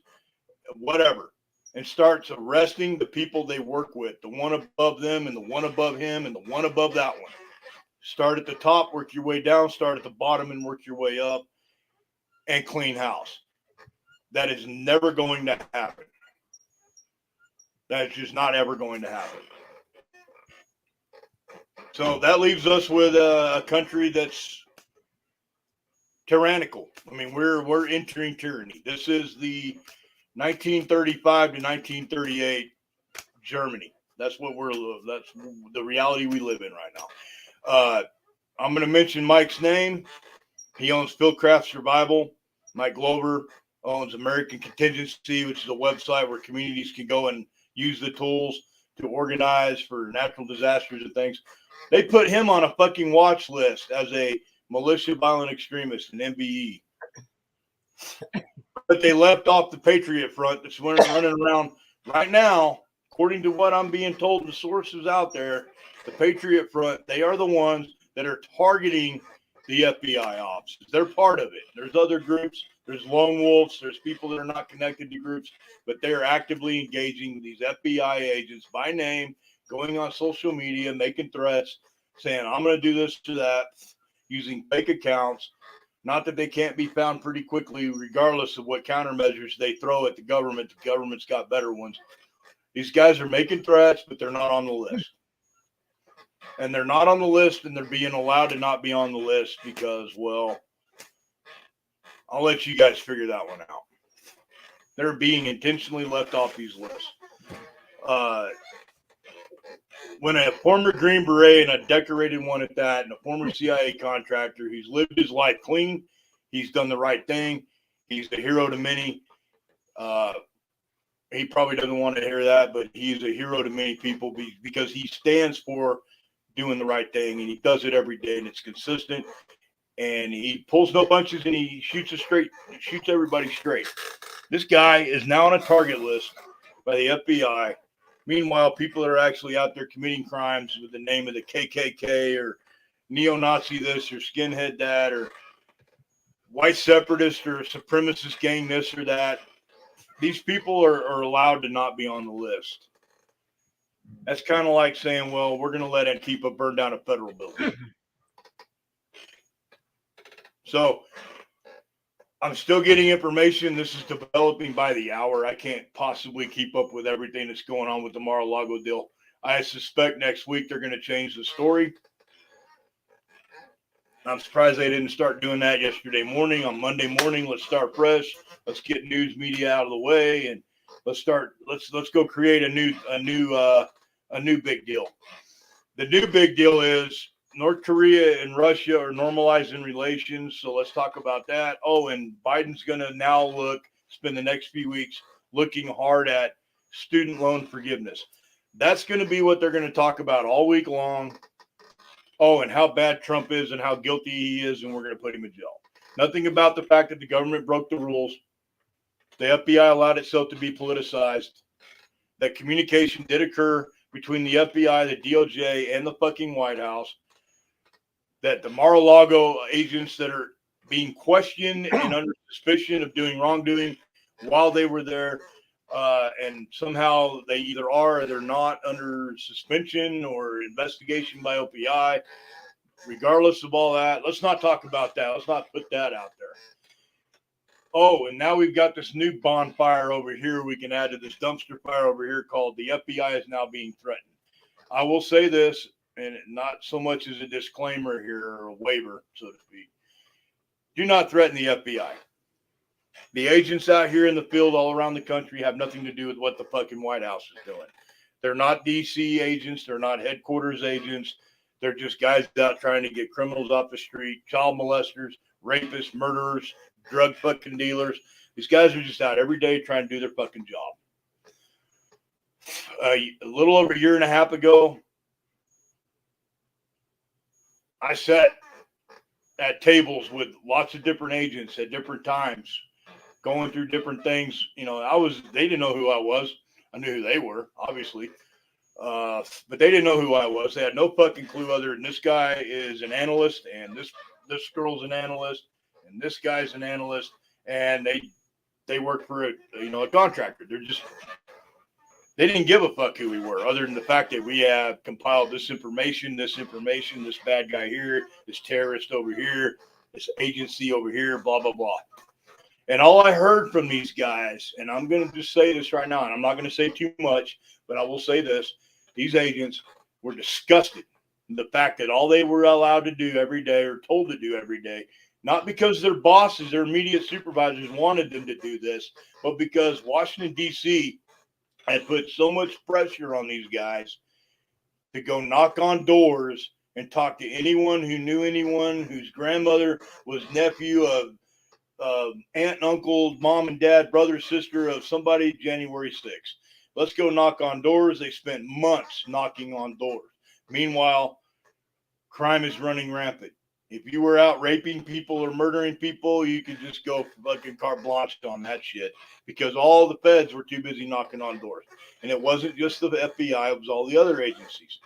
whatever, and starts arresting the people they work with, the one above them and the one above him and the one above that one. Start at the top, work your way down, start at the bottom and work your way up, and clean house. That is never going to happen. That's just not ever going to happen. So that leaves us with a country that's tyrannical. I mean, we're entering tyranny. This is the 1935 to 1938 Germany. That's the reality we live in right now. I'm going to mention Mike's name. He owns Fieldcraft Survival. Mike Glover owns American Contingency, which is a website where communities can go and use the tools to organize for natural disasters and things. They put him on a fucking watch list as a militia violent extremist, an MVE. But they left off the Patriot Front that's running around right now. According to what I'm being told, the sources out there, the Patriot Front, they are the ones that are targeting the FBI officers. They're part of it. There's other groups. There's lone wolves. There's people that are not connected to groups, but they are actively engaging these FBI agents by name, going on social media, making threats, saying, I'm going to do this to that, using fake accounts. Not that they can't be found pretty quickly, regardless of what countermeasures they throw at the government. The government's got better ones. These guys are making threats, but they're not on the list. And they're not on the list, and they're being allowed to not be on the list because, well, I'll let you guys figure that one out. They're being intentionally left off these lists. When a former Green Beret, and a decorated one at that, and a former CIA contractor, he's lived his life clean, he's done the right thing, he's a hero to many. He probably doesn't want to hear that, but he's a hero to many people because he stands for doing the right thing, and he does it every day, and it's consistent, and he pulls no punches, and he shoots everybody straight. This guy is now on a target list by the FBI. Meanwhile, people that are actually out there committing crimes with the name of the KKK or neo-Nazi this or skinhead that or white separatist or supremacist gang this or that, these people are allowed to not be on the list. That's kind of like saying, well, we're going to let Antifa burn down a federal building. So I'm still getting information. This is developing by the hour. I can't possibly keep up with everything that's going on with the Mar-A-Lago deal. I suspect next week they're going to change the story. I'm surprised they didn't start doing that yesterday morning. On Monday morning, let's start fresh. Let's get news media out of the way, and let's go create a new big deal. The new big deal is North Korea and Russia are normalizing relations, so let's talk about that. Oh, and Biden's going to now spend the next few weeks looking hard at student loan forgiveness. That's going to be what they're going to talk about all week long. Oh, and how bad Trump is and how guilty he is, and we're going to put him in jail. Nothing about the fact that the government broke the rules. The FBI allowed itself to be politicized. That communication did occur between the FBI, the DOJ, and the fucking White House. That the Mar-A-Lago agents that are being questioned and under suspicion of doing wrongdoing while they were there, and somehow they either are or they're not under suspension or investigation by OPI. Regardless of all that, let's not talk about that. Let's not put that out there. Oh, and now we've got this new bonfire over here we can add to this dumpster fire over here called the FBI is now being threatened. I will say this, and not so much as a disclaimer here or a waiver, so to speak. Do not threaten the FBI. The agents out here in the field all around the country have nothing to do with what the fucking White House is doing. They're not DC agents. They're not headquarters agents. They're just guys out trying to get criminals off the street, child molesters, rapists, murderers, drug fucking dealers. These guys are just out every day trying to do their fucking job. A little over a year and a half ago, I sat at tables with lots of different agents at different times, going through different things. You know, they didn't know who I was. I knew who they were, obviously. But they didn't know who I was. They had no fucking clue other than this guy is an analyst and this girl's an analyst and this guy's an analyst, and they work for a contractor. They didn't give a fuck who we were, other than the fact that we have compiled this information, this bad guy here, this terrorist over here, this agency over here, blah, blah, blah. And all I heard from these guys, and I'm going to just say this right now, and I'm not going to say too much, but I will say this. These agents were disgusted with the fact that all they were allowed to do every day or told to do every day, not because their bosses, their immediate supervisors wanted them to do this, but because Washington, D.C. had put so much pressure on these guys to go knock on doors and talk to anyone who knew anyone whose grandmother was nephew of aunt and uncle, mom and dad, brother, sister of somebody January 6th. Let's go knock on doors. They spent months knocking on doors. Meanwhile, crime is running rampant. If you were out raping people or murdering people, you could just go fucking carte blanche on that shit because all the feds were too busy knocking on doors. And it wasn't just the FBI, it was all the other agencies.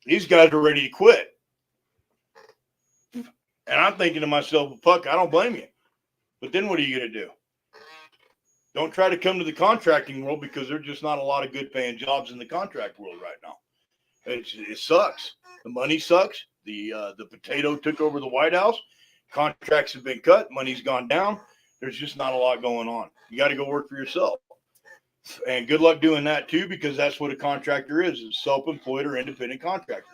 These guys were ready to quit. And I'm thinking to myself, fuck, I don't blame you. But then what are you going to do? Don't try to come to the contracting world because there's just not a lot of good paying jobs in the contract world right now. It sucks. The money sucks. The potato took over the White House. Contracts have been cut. Money's gone down. There's just not a lot going on. You got to go work for yourself. And good luck doing that too, because that's what a contractor is self-employed or independent contractor.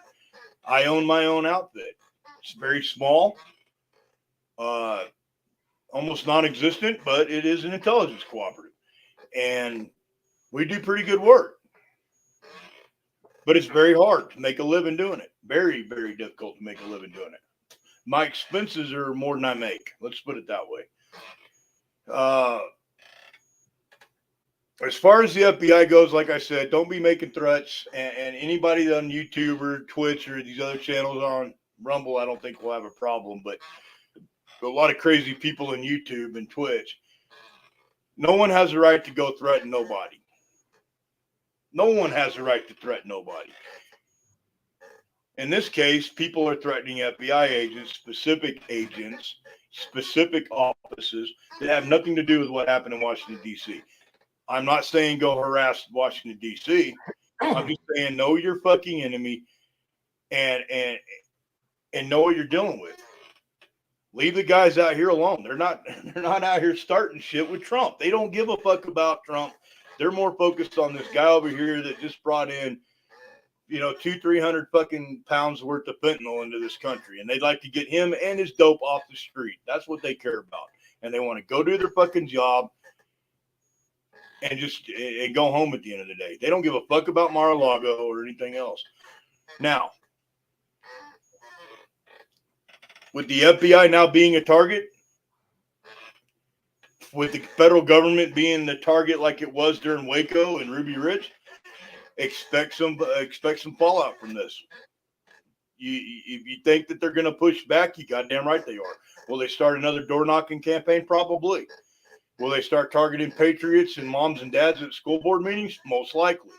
I own my own outfit. It's very small, almost non-existent, but it is an intelligence cooperative. And we do pretty good work. But it's very hard to make a living doing it. Very, very difficult to make a living doing it. My expenses are more than I make. Let's put it that way. As far as the FBI goes, like I said, don't be making threats. And anybody on YouTube or Twitch or these other channels on Rumble, I don't think we'll have a problem. But a lot of crazy people on YouTube and Twitch. No one has a right to go threaten nobody. No one has a right to threaten nobody. In this case, people are threatening FBI agents, specific offices that have nothing to do with what happened in Washington, D.C. I'm not saying go harass Washington, D.C. I'm just saying know your fucking enemy and know what you're dealing with. Leave the guys out here alone. They're not out here starting shit with Trump. They don't give a fuck about Trump. They're more focused on this guy over here that just brought in, 200-300 fucking pounds worth of fentanyl into this country. And they'd like to get him and his dope off the street. That's what they care about. And they want to go do their fucking job and just go home at the end of the day. They don't give a fuck about Mar-A-Lago or anything else. Now, with the FBI now being a target, with the federal government being the target like it was during Waco and Ruby Ridge, expect some fallout from this. If you think that they're going to push back, you goddamn right they are. Will they start another door knocking campaign? Probably. Will they start targeting patriots and moms and dads at school board meetings? Most likely.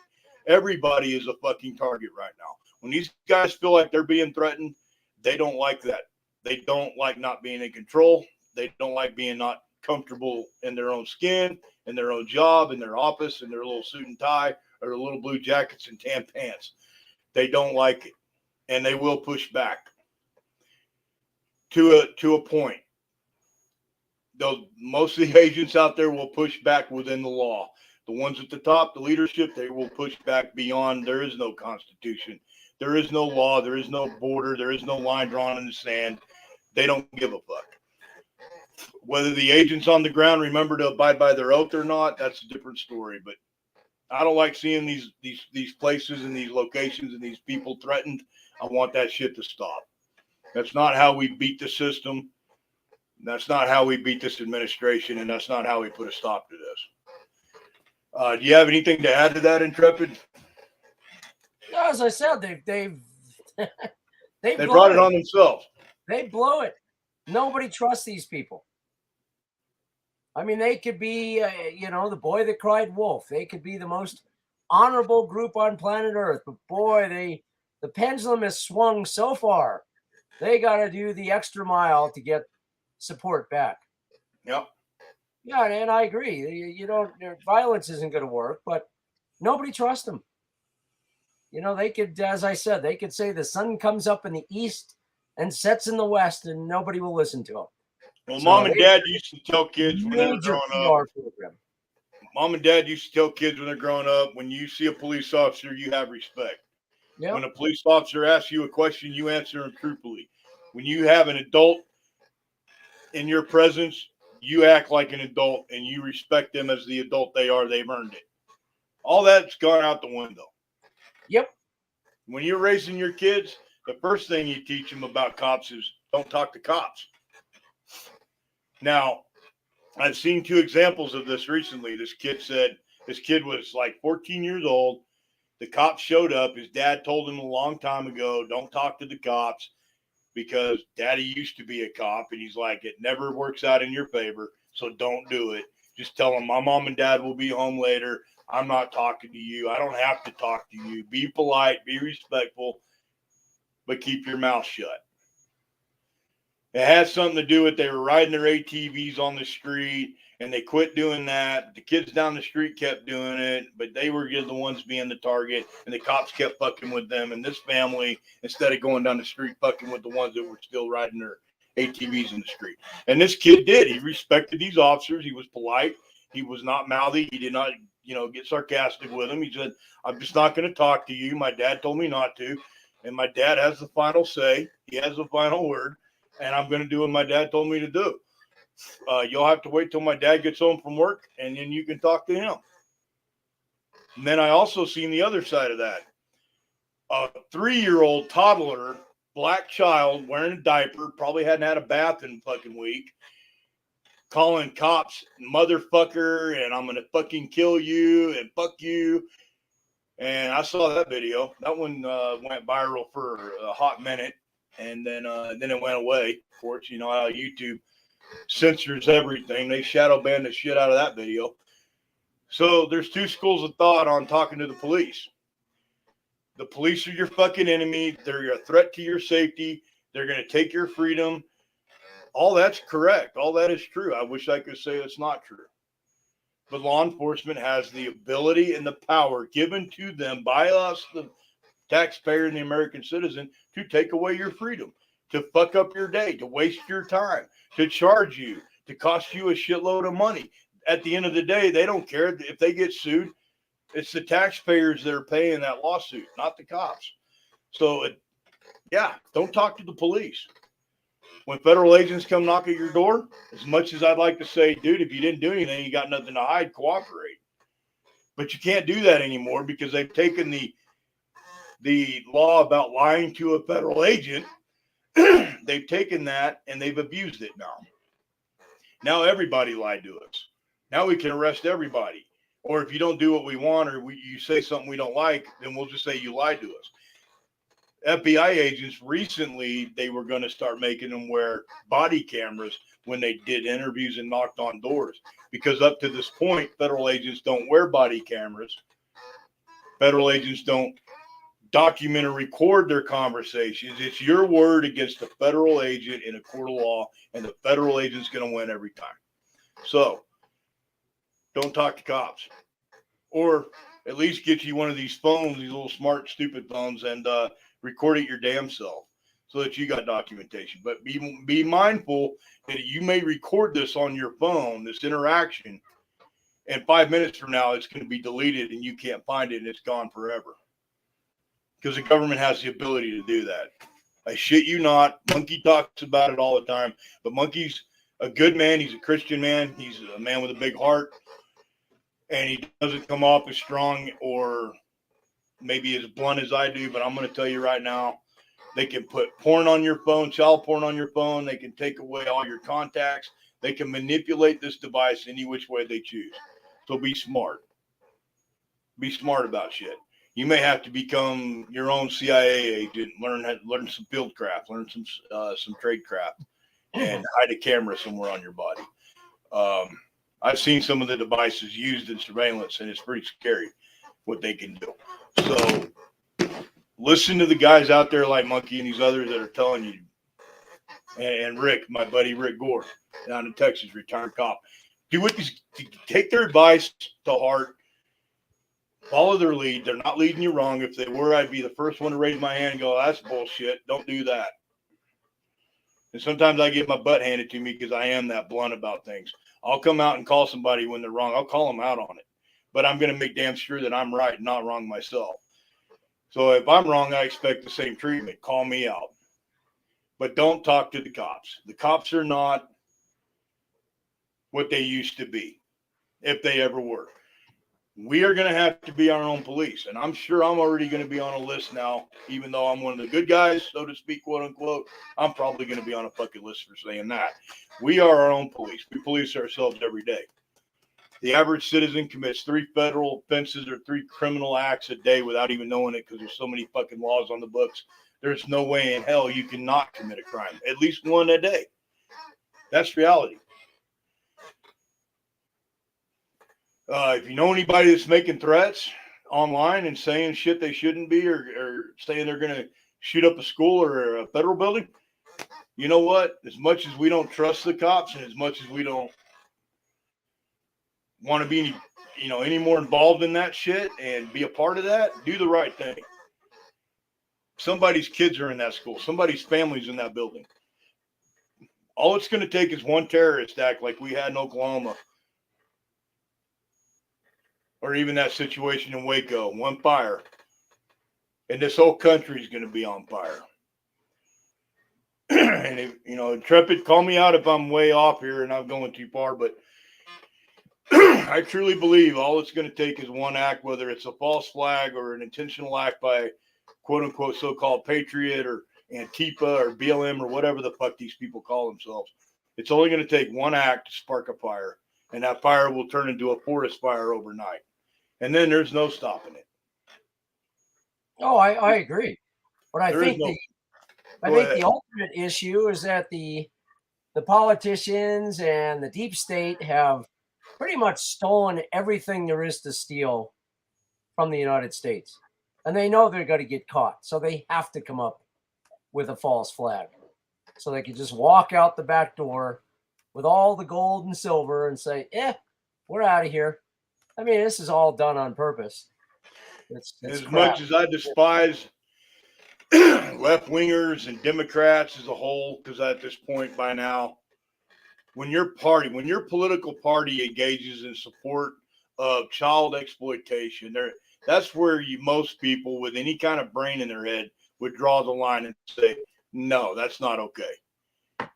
Everybody is a fucking target right now. When these guys feel like they're being threatened, they don't like that. They don't like not being in control. They don't like being not comfortable in their own skin, in their own job, in their office, in their little suit and tie, or their little blue jackets and tan pants. They don't like it, and they will push back to a point. Though most of the agents out there will push back within the law. The ones at the top, the leadership, they will push back beyond. There is no constitution. There is no law. There is no border. There is no line drawn in the sand. They don't give a fuck. Whether the agents on the ground remember to abide by their oath or not, that's a different story. But I don't like seeing these places and these locations and these people threatened. I want that shit to stop. That's not how we beat the system. That's not how we beat this administration, and that's not how we put a stop to this. Do you have anything to add to that, Intrepid? As I said, they brought it on themselves. They blow it. Nobody trusts these people. I mean, they could be, the boy that cried wolf. They could be the most honorable group on planet Earth, but boy, the pendulum has swung so far. They got to do the extra mile to get support back. Yep. Yeah, and I agree. Violence isn't going to work, but nobody trusts them. They could, as I said, they could say the sun comes up in the east and sets in the west, and nobody will listen to them. Well, Mom and Dad used to tell kids when they were growing up. Program. Mom and Dad used to tell kids when they're growing up, when you see a police officer, you have respect. Yep. When a police officer asks you a question, you answer them truthfully. When you have an adult in your presence, you act like an adult and you respect them as the adult they are. They've earned it. All that's gone out the window. Yep. When you're raising your kids, the first thing you teach them about cops is don't talk to cops. Now, I've seen 2 examples of this recently. This kid was like 14 years old. The cops showed up. His dad told him a long time ago, don't talk to the cops because daddy used to be a cop. And he's like, it never works out in your favor. So don't do it. Just tell them my mom and dad will be home later. I'm not talking to you. I don't have to talk to you. Be polite, be respectful, but keep your mouth shut. It had something to do with they were riding their ATVs on the street, and they quit doing that. The kids down the street kept doing it, but they were the ones being the target, and the cops kept fucking with them. And this family, instead of going down the street, fucking with the ones that were still riding their ATVs in the street. And this kid did. He respected these officers. He was polite. He was not mouthy. He did not, get sarcastic with them. He said, I'm just not going to talk to you. My dad told me not to. And my dad has the final say. He has the final word. And I'm going to do what my dad told me to do. You'll have to wait till my dad gets home from work, and then you can talk to him. And then I also seen the other side of that. A 3-year-old toddler, black child, wearing a diaper, probably hadn't had a bath in a fucking week, calling cops motherfucker, and I'm going to fucking kill you, and fuck you. And I saw that video. That one went viral for a hot minute. And then it went away. Of course, you know how YouTube censors everything. They shadow banned the shit out of that video. So there's 2 schools of thought on talking to the police. The police are your fucking enemy. They're a threat to your safety. They're going to take your freedom. All that's correct. All that is true. I wish I could say it's not true. But law enforcement has the ability and the power given to them by us, the taxpayer and the American citizen, to take away your freedom, to fuck up your day, to waste your time, to charge you, to cost you a shitload of money. At the end of the day, they don't care if they get sued. It's the taxpayers that are paying that lawsuit, not the cops. So, don't talk to the police. When federal agents come knock at your door, as much as I'd like to say, dude, if you didn't do anything, you got nothing to hide, cooperate. But you can't do that anymore because they've taken the law about lying to a federal agent they've taken that and they've abused it now. Now everybody lied to us. Now we can arrest everybody. Or if you don't do what we want, or you say something we don't like, then we'll just say you lied to us. FBI agents recently, they were going to start making them wear body cameras when they did interviews and knocked on doors. Because up to this point, federal agents don't wear body cameras. Federal agents don't document or record their conversations. It's your word against a federal agent in a court of law, and the federal agent's going to win every time. So don't talk to cops, or at least get you one of these phones, these little smart, stupid phones, and record it your damn self so that you got documentation. But be mindful that you may record this on your phone, this interaction, and 5 minutes from now, it's going to be deleted and you can't find it and it's gone forever. Because the government has the ability to do that. I shit you not. Monkey talks about it all the time. But Monkey's a good man. He's a Christian man. He's a man with a big heart. And he doesn't come off as strong or maybe as blunt as I do. But I'm going to tell you right now, they can put porn on your phone, child porn on your phone. They can take away all your contacts. They can manipulate this device any which way they choose. So be smart. Be smart about shit. You may have to become your own CIA agent, learn some field craft, learn some trade craft, and hide a camera somewhere on your body. I've seen some of the devices used in surveillance, and it's pretty scary what they can do. So listen to the guys out there like Monkey and these others that are telling you. And Rick, my buddy Rick Gore, down in Texas, retired cop. Take their advice to heart. Follow their lead. They're not leading you wrong. If they were, I'd be the first one to raise my hand and go, that's bullshit. Don't do that. And sometimes I get my butt handed to me because I am that blunt about things. I'll come out and call somebody when they're wrong. I'll call them out on it. But I'm going to make damn sure that I'm right and not wrong myself. So if I'm wrong, I expect the same treatment. Call me out. But don't talk to the cops. The cops are not what they used to be, if they ever were. We are going to have to be our own police. And I'm sure I'm already going to be on a list now, even though I'm one of the good guys, so to speak, quote unquote. I'm probably going to be on a fucking list for saying that. We are our own police. We police ourselves every day. The average citizen commits 3 federal offenses or 3 criminal acts a day without even knowing it because there's so many fucking laws on the books. There's no way in hell you cannot commit a crime. At least one a day. That's reality. If you know anybody that's making threats online and saying shit they shouldn't be, or saying they're going to shoot up a school or a federal building, you know what? As much as we don't trust the cops and as much as we don't want to be any more involved in that shit and be a part of that, do the right thing. Somebody's kids are in that school. Somebody's family's in that building. All it's going to take is one terrorist act like we had in Oklahoma. Or even that situation in Waco, one fire. And this whole country is going to be on fire. And if, Intrepid, call me out if I'm way off here and I'm going too far, but I truly believe all it's going to take is one act, whether it's a false flag or an intentional act by quote unquote so-called patriot or Antifa or BLM or whatever the fuck these people call themselves. It's only going to take one act to spark a fire, and that fire will turn into a forest fire overnight. And then there's no stopping it. Oh, I agree. But I think the ultimate issue is that the politicians and the deep state have pretty much stolen everything there is to steal from the United States. And they know they're going to get caught. So they have to come up with a false flag. So they can just walk out the back door with all the gold and silver and say, we're out of here. I mean, this is all done on purpose. It's as crap. much as I despise left-wingers and Democrats as a whole, because at this point by now, when your political party engages in support of child exploitation, that's where most people with any kind of brain in their head would draw the line and say, no, that's not okay.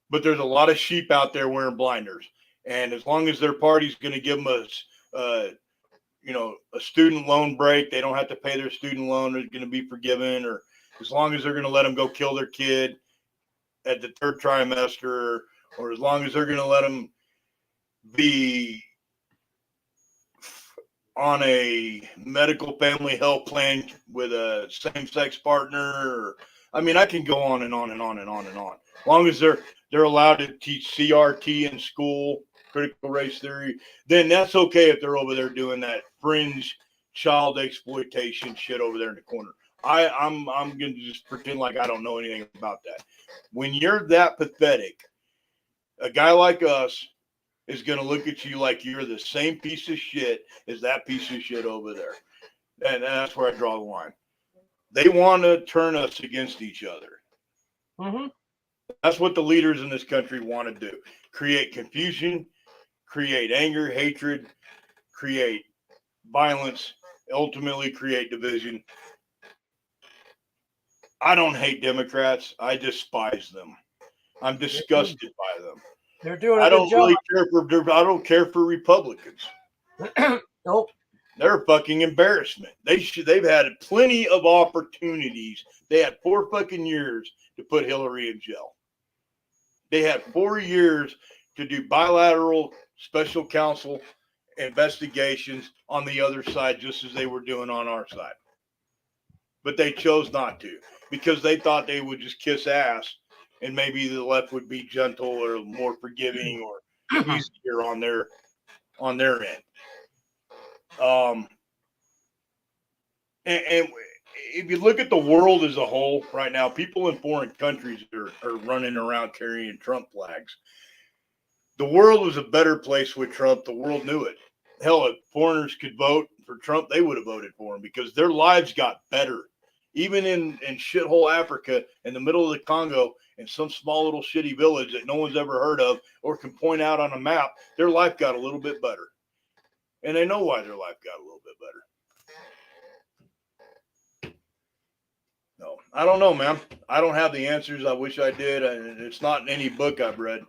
But there's a lot of sheep out there wearing blinders. And as long as their party's going to give them a student loan break, they don't have to pay their student loan, they're going to be forgiven, or as long as they're going to let them go kill their kid, at the third trimester, or as long as they're going to let them be on a medical family health plan with a same-sex partner. Or, I mean, I can go on and on and on and on and on. As long as they're allowed to teach CRT in school, critical race theory, then that's okay if they're over there doing that fringe child exploitation shit over there in the corner. I'm gonna just pretend like I don't know anything about that. When you're that pathetic, a guy like us is gonna look at you like you're the same piece of shit as that piece of shit over there. And that's where I draw the line. They want to turn us against each other. Mm-hmm. That's what the leaders in this country want to do. Create confusion, create anger, hatred, create violence, ultimately create division. I don't hate Democrats. I despise them. I'm disgusted by them. They're doing I a good don't job. really I don't care for Republicans. Nope. They're a fucking embarrassment. They've had plenty of opportunities. They had 4 fucking years to put Hillary in jail. They had 4 years to do bilateral special counsel investigations on the other side, just as they were doing on our side. But they chose not to because they thought they would just kiss ass and maybe the left would be gentle or more forgiving or easier on their end. And if you look at the world as a whole right now, people in foreign countries are running around carrying Trump flags. The world was a better place with Trump. The world knew it. Hell, if foreigners could vote for Trump, they would have voted for him because their lives got better. Even in shithole Africa, in the middle of the Congo, in some small little shitty village that no one's ever heard of or can point out on a map, their life got a little bit better. And they know why their life got a little bit better. No, I don't know, man. I don't have the answers. I wish I did. And it's not in any book I've read.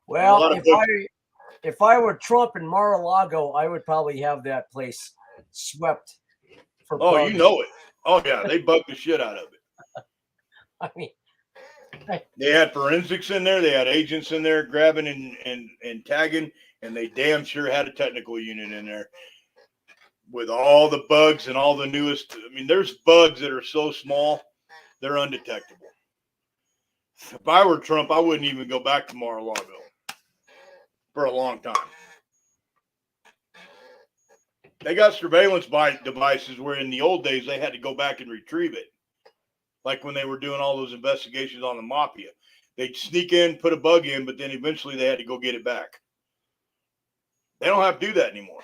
Well, if I were Trump in Mar-A-Lago, I would probably have that place swept for bugs. Oh, you know it. Oh, yeah. They bugged the shit out of it. I mean, they had forensics in there. They had agents in there grabbing and tagging, and they damn sure had a technical unit in there with all the bugs and all the newest. I mean, there's bugs that are so small, they're undetectable. If I were Trump, I wouldn't even go back to Mar-a-Lago for a long time. They got surveillance devices where in the old days they had to go back and retrieve it. Like when they were doing all those investigations on the mafia. They'd sneak in, put a bug in, but then eventually they had to go get it back. They don't have to do that anymore.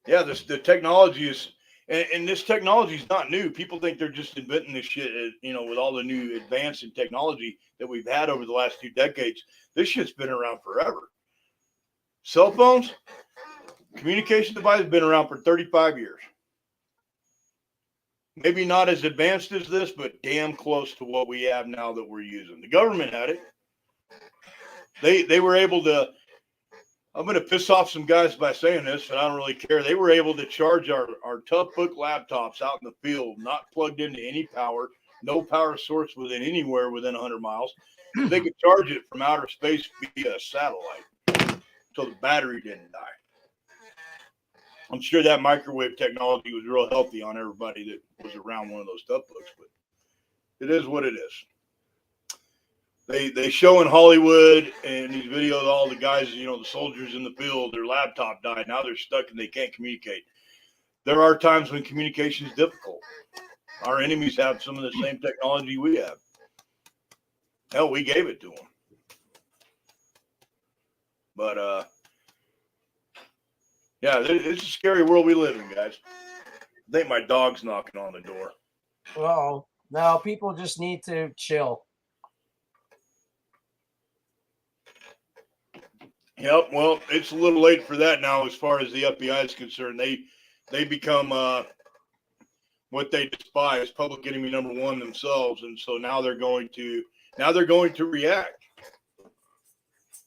Yeah, the technology is, and this technology is not new. People think they're just inventing this shit, with all the new advance in technology that we've had over the last 2 decades. This shit's been around forever. Cell phones, communication device have been around for 35 years. Maybe not as advanced as this, but damn close to what we have now that we're using. The government had it. They were able to, I'm going to piss off some guys by saying this, but I don't really care. They were able to charge our tough book laptops out in the field, not plugged into any power, no power source anywhere within 100 miles. They could charge it from outer space via satellite until the battery didn't die. I'm sure that microwave technology was real healthy on everybody that was around one of those tough books, but it is what it is. They show in Hollywood and these videos, all the guys, the soldiers in the field, their laptop died. Now they're stuck and they can't communicate. There are times when communication is difficult. Our enemies have some of the same technology we have. Hell, we gave it to them. But, yeah, it's a scary world we live in, guys. I think my dog's knocking on the door. well, no, people just need to chill. Yep. Well, it's a little late for that now, as far as the FBI is concerned. They become what they despise, public enemy number one themselves, and so now they're going to react.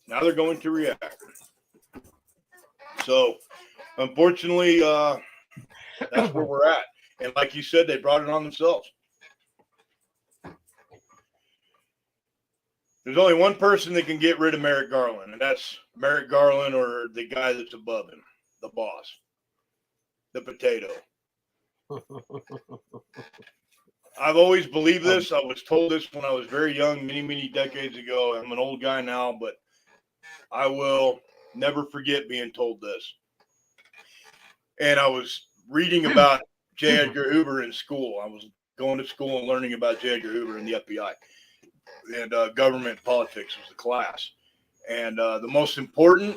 Now they're going to react. So, unfortunately, that's where we're at. And like you said, they brought it on themselves. There's only one person that can get rid of Merrick Garland, and that's Merrick Garland or the guy that's above him, the boss, the potato. I've always believed this. I was told this when I was very young, many, many decades ago. I'm an old guy now, but I will never forget being told this. And I was reading about J. Edgar Hoover in school. I was going to school and learning about J. Edgar Hoover and the FBI. And government politics was the class. And the most important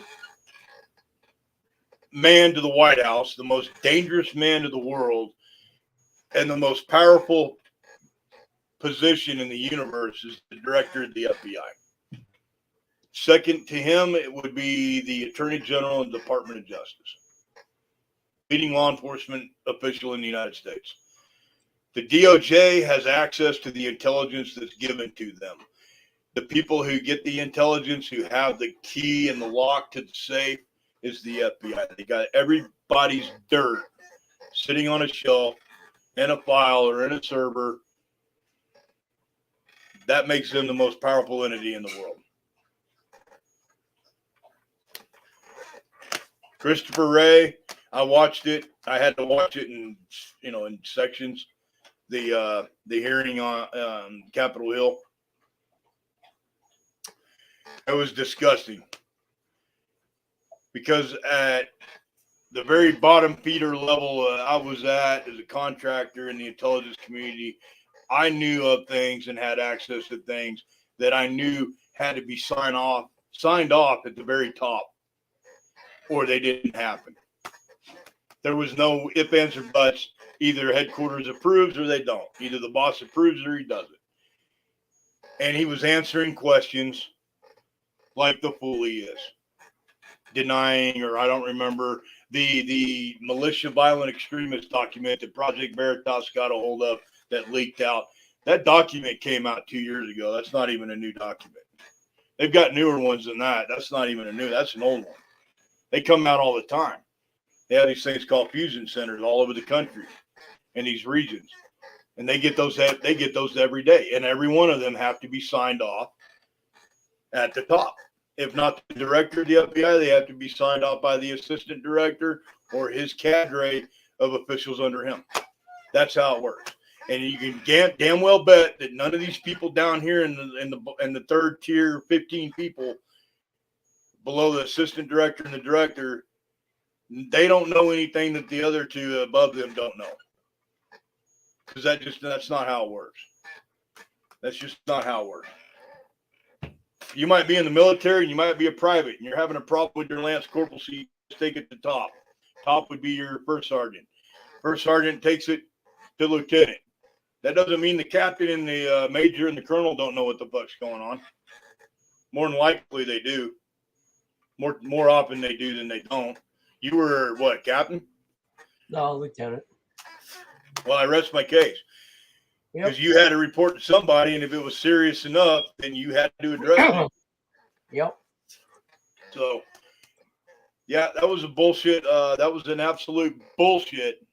man to the White House, the most dangerous man to the world, and the most powerful position in the universe is the director of the FBI. Second to him, it would be the Attorney General and Department of Justice, leading law enforcement official in the United States. The DOJ has access to the intelligence that's given to them. The people who get the intelligence, who have the key and the lock to the safe, is the FBI. They got everybody's dirt sitting on a shelf, in a file, or in a server. That makes them the most powerful entity in the world. Christopher Wray, I watched it. I had to watch it in sections. The hearing on Capitol Hill. It was disgusting because at the very bottom feeder level I was at as a contractor in the intelligence community, I knew of things and had access to things that I knew had to be signed off at the very top, or they didn't happen. There was no ifs, ands, or buts. Either headquarters approves or they don't. Either the boss approves or he doesn't. And he was answering questions like the fool he is, denying, or I don't remember, the militia violent extremist document that Project Veritas got a hold of that leaked out. That document came out 2 years ago. That's not even a new document. They've got newer ones than that. That's not even a new. That's an old one. They come out all the time. They have these things called fusion centers all over the country in these regions, and they get those. They get those every day, and every one of them have to be signed off at the top. If not the director of the FBI, they have to be signed off by the assistant director or his cadre of officials under him. That's how it works. And you can damn well bet that none of these people down here in the third tier, 15 people below the assistant director and the director, they don't know anything that the other two above them don't know. Because that's not how it works. That's just not how it works. You might be in the military and you might be a private and you're having a problem with your lance corporal, so you take it to top. Top would be your first sergeant. First sergeant takes it to lieutenant. That doesn't mean the captain and the major and the colonel don't know what the fuck's going on. More than likely they do. More often they do than they don't. You were what, captain? No, lieutenant. Well, I rest my case. Because you had to report to somebody, and if it was serious enough, then you had to address it. Yep. So, yeah, that was a bullshit. That was an absolute bullshit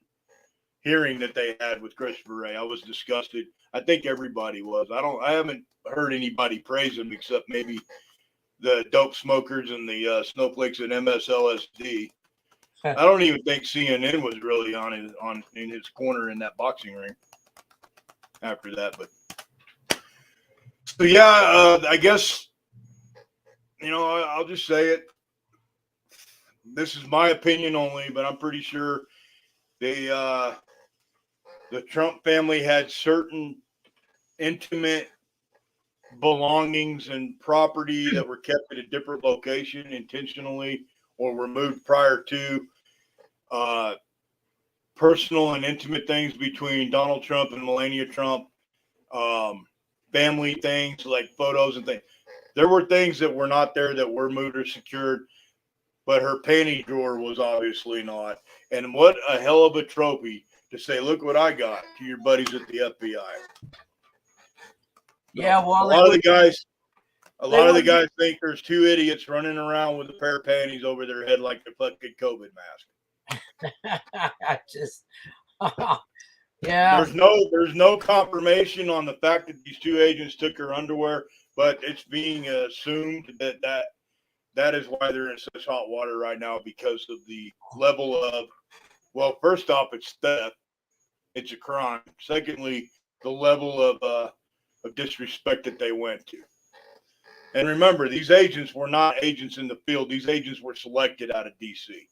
hearing that they had with Christopher Wray. I was disgusted. I think everybody was. I haven't heard anybody praise him except maybe the dope smokers and the snowflakes at MSLSD. I don't even think CNN was really in his corner in that boxing ring after that. But so yeah, I guess I'll just say it. This is my opinion only, but I'm pretty sure the Trump family had certain intimate belongings and property that were kept at a different location intentionally or were moved prior to personal and intimate things between Donald Trump and Melania Trump, family things like photos and things. There were things that were not there that were moved or secured, but her panty drawer was obviously not. And what a hell of a trophy to say, look what I got, to your buddies at the FBI. Yeah, well, a lot of the guys think there's two idiots running around with a pair of panties over their head like the fucking COVID mask. Yeah. There's no confirmation on the fact that these two agents took her underwear, but it's being assumed that is why they're in such hot water right now, because of the level of, well, first off, it's theft. It's a crime. Secondly, the level of disrespect that they went to. And remember, these agents were not agents in the field. These agents were selected out of D.C.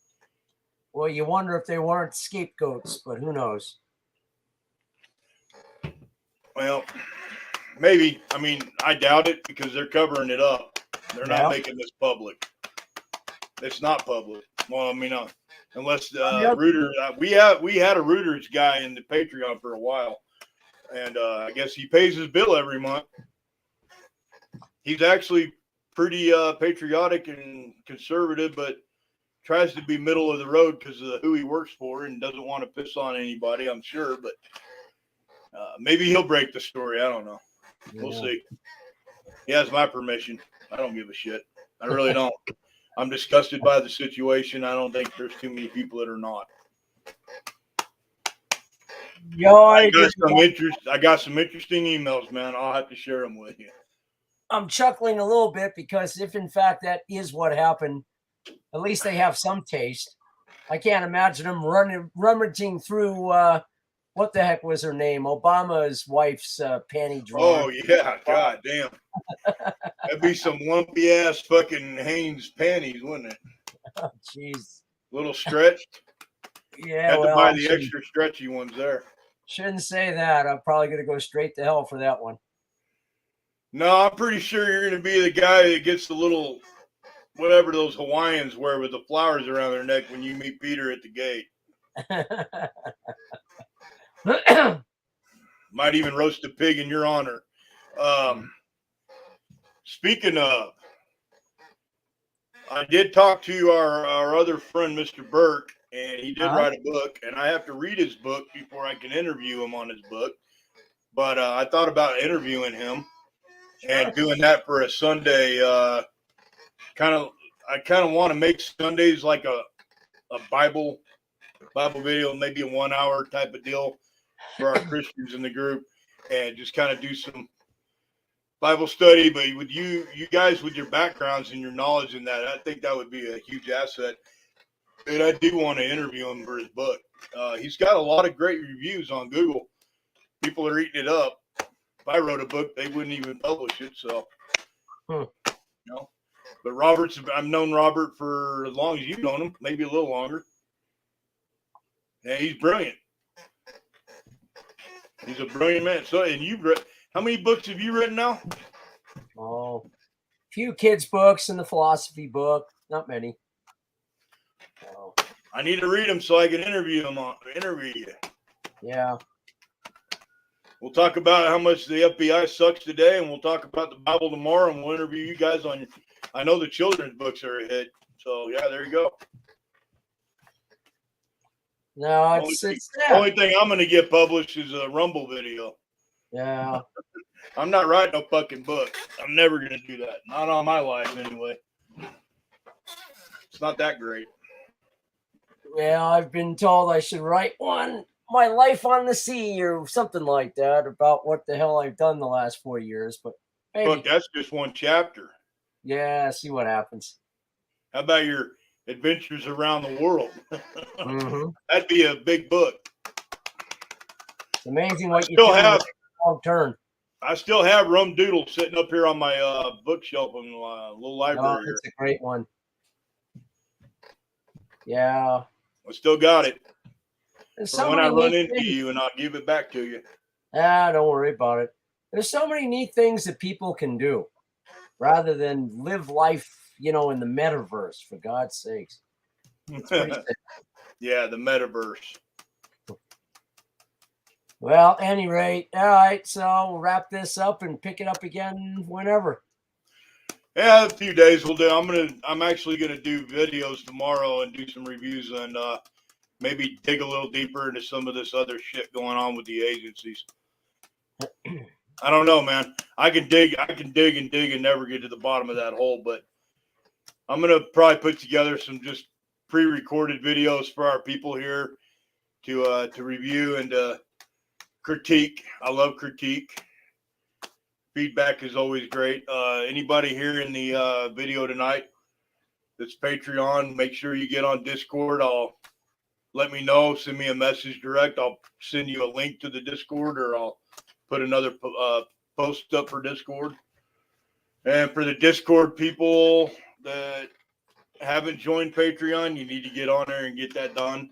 Well, you wonder if they weren't scapegoats, but who knows? Well, maybe. I mean, I doubt it, because they're covering it up. They're not making this public. It's not public. Well, I mean, unless Reuters. We had a Reuters guy in the Patreon for a while, and I guess he pays his bill every month. He's actually pretty patriotic and conservative, but tries to be middle of the road because of who he works for, and doesn't want to piss on anybody, I'm sure. But maybe he'll break the story. I don't know. We'll see. He has my permission. I don't give a shit. I really don't. I'm disgusted by the situation. I don't think there's too many people that are not. I got some interesting emails, man. I'll have to share them with you. I'm chuckling a little bit, because if in fact that is what happened, at least they have some taste. I can't imagine them rummaging through what the heck was her name? Obama's wife's panty drawer. Oh yeah, god damn. That'd be some lumpy ass fucking Hanes panties, wouldn't it? Oh, jeez. Little stretched. Yeah, had to buy the extra stretchy ones there. Shouldn't say that. I'm probably going to go straight to hell for that one. No, I'm pretty sure you're going to be the guy that gets the little, whatever those Hawaiians wear with the flowers around their neck when you meet Peter at the gate. Might even roast a pig in your honor. Speaking of, I did talk to our other friend, Mr. Burke, and he did write a book, and I have to read his book before I can interview him on his book. But I thought about interviewing him and doing that for a Sunday. I kind of want to make Sundays like a Bible video, maybe a 1 hour type of deal for our Christians in the group, and just kind of do some Bible study. But with you guys with your backgrounds and your knowledge in that, I think that would be a huge asset. And I do want to interview him for his book. He's got a lot of great reviews on Google. People are eating it up. If I wrote a book, they wouldn't even publish it. So, you know. But I've known Robert for as long as you've known him, maybe a little longer. Yeah, he's brilliant. He's a brilliant man. So, and you've read, how many books have you written now? Oh, a few kids' books and the philosophy book. Not many. Oh. I need to read them so I can interview you. Yeah. We'll talk about how much the FBI sucks today, and we'll talk about the Bible tomorrow, and we'll interview you guys on. I know the children's books are a hit, so yeah, there you go. No, the only thing I'm going to get published is a Rumble video. Yeah. I'm not writing no fucking book. I'm never going to do that. Not on my life, anyway. It's not that great. Well, I've been told I should write one, My Life on the Sea, or something like that, about what the hell I've done the last 4 years. But maybe. Look, that's just one chapter. Yeah, see what happens. How about your adventures around the world? That'd be a big book. It's amazing what you can do long term. I still have Rum Doodle sitting up here on my bookshelf in a little library. Oh, it's a great one. Yeah. I still got it. So when I run into you, and I'll give it back to you. Don't worry about it. There's so many neat things that people can do rather than live life, in the metaverse, for God's sakes. Yeah, the metaverse. Well, any rate, all right, so we'll wrap this up and pick it up again whenever. Yeah, a few days we'll do. I'm actually gonna do videos tomorrow and do some reviews and maybe dig a little deeper into some of this other shit going on with the agencies. I don't know, man. I can dig and dig and never get to the bottom of that hole, but I'm gonna probably put together some just pre-recorded videos for our people here to review and critique. I love critique. Feedback is always great. Anybody here in the video tonight that's Patreon, make sure you get on Discord. Let me know. Send me a message direct. I'll send you a link to the Discord, or I'll put another post up for Discord. And for the Discord people that haven't joined Patreon, you need to get on there and get that done.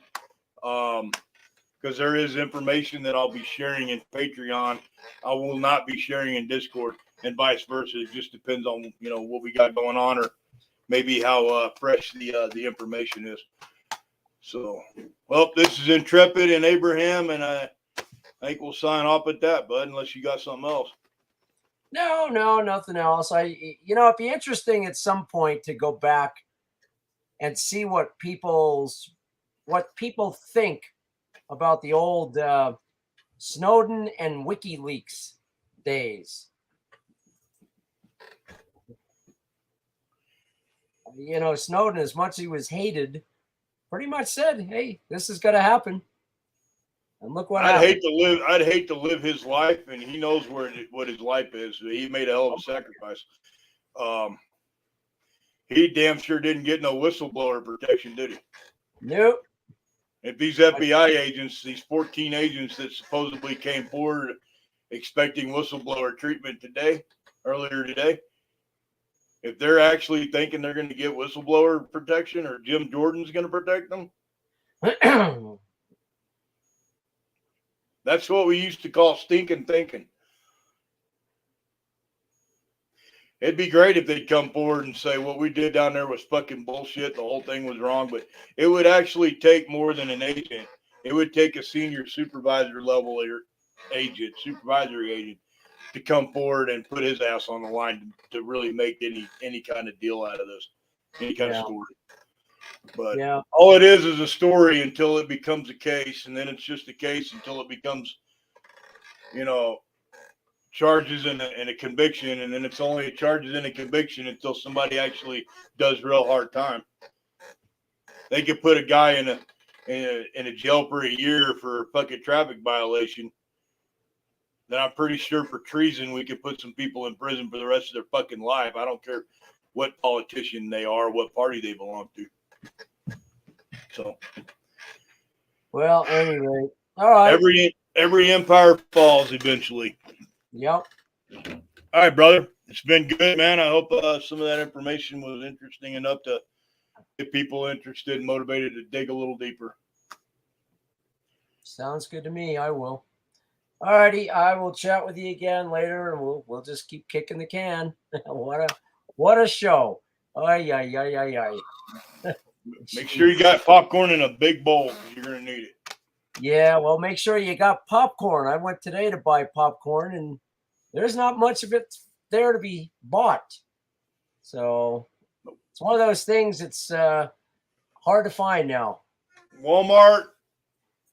Because there is information that I'll be sharing in Patreon. I will not be sharing in Discord, and vice versa. It just depends on what we got going on, or maybe how fresh the information is. So, well, this is Intrepid and Abraham, and I think we'll sign off at that, bud, unless you got something else. No, nothing else. It'd be interesting at some point to go back and see what people think about the old Snowden and WikiLeaks days. Snowden, as much as he was hated, pretty much said, "Hey, this is going to happen." And look what happened. I'd hate to live his life, and he knows what his life is. He made a hell of a sacrifice. He damn sure didn't get no whistleblower protection, did he? Nope. If these FBI agents, these 14 agents that supposedly came forward expecting whistleblower treatment earlier today, if they're actually thinking they're going to get whistleblower protection, or Jim Jordan's going to protect them, that's what we used to call stinking thinking. It'd be great if they'd come forward and say what we did down there was fucking bullshit. The whole thing was wrong, but it would actually take more than an agent. It would take a senior supervisor level supervisory agent to come forward and put his ass on the line to really make any kind of deal out of this, any kind of story. But all it is a story until it becomes a case, and then it's just a case until it becomes, charges and a conviction, and then it's only charges and a conviction until somebody actually does real hard time. They could put a guy in a jail for a year for a fucking traffic violation. Then I'm pretty sure for treason we could put some people in prison for the rest of their fucking life. I don't care what politician they are, what party they belong to. So, well, anyway, all right. Every empire falls eventually. Yep. All right, brother. It's been good, man. I hope some of that information was interesting enough to get people interested and motivated to dig a little deeper. Sounds good to me. I will. All righty. I will chat with you again later, and we'll just keep kicking the can. What a show. Ay. Make sure you got popcorn in a big bowl, because you're going to need it. Yeah, well, make sure you got popcorn. I went today to buy popcorn, and there's not much of it there to be bought. So it's one of those things that's hard to find now. Walmart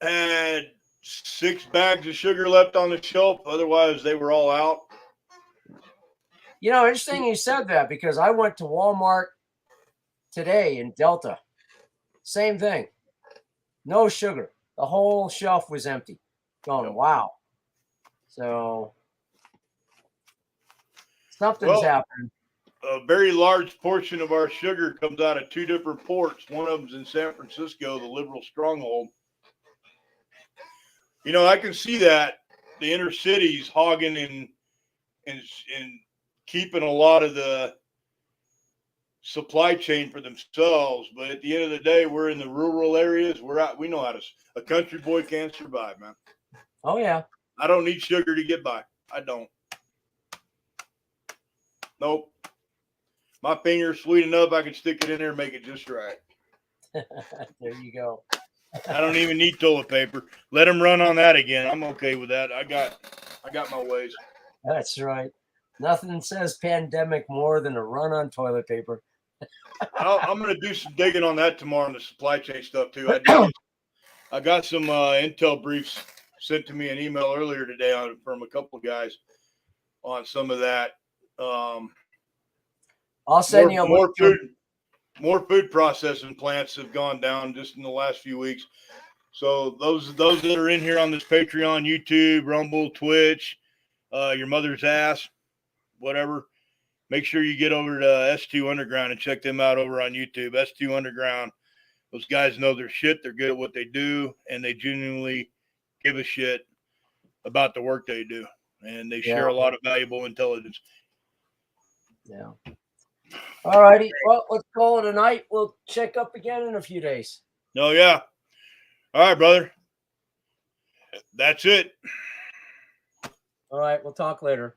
had 6 bags of sugar left on the shelf. Otherwise, they were all out. Interesting you said that, because I went to Walmart today in Delta. Same thing. No sugar. The whole shelf was empty. Going, wow. So something's happening. A very large portion of our sugar comes out of 2 different ports. One of them's in San Francisco, the liberal stronghold. I can see that the inner cities hogging and keeping a lot of the supply chain for themselves, but at the end of the day, we're in the rural areas. We know how a country boy can survive, man. Oh yeah. I don't need sugar to get by. I don't. Nope. My finger's sweet enough. I can stick it in there and make it just right. There you go. I don't even need toilet paper. Let them run on that again. I'm okay with that. I got my ways. That's right. Nothing says pandemic more than a run on toilet paper. I'm going to do some digging on that tomorrow on the supply chain stuff too. I got some intel briefs sent to me an email earlier today from a couple of guys on some of that. I'll send you a link. More food processing plants have gone down just in the last few weeks. So those that are in here on this Patreon, YouTube, Rumble, Twitch, your mother's ass, whatever, make sure you get over to S2 Underground and check them out over on YouTube. S2 Underground. Those guys know their shit. They're good at what they do, and they genuinely give a shit about the work they do. And they share a lot of valuable intelligence. Yeah. All righty. Well, let's call it a night. We'll check up again in a few days. Oh, yeah. All right, brother. That's it. All right. We'll talk later.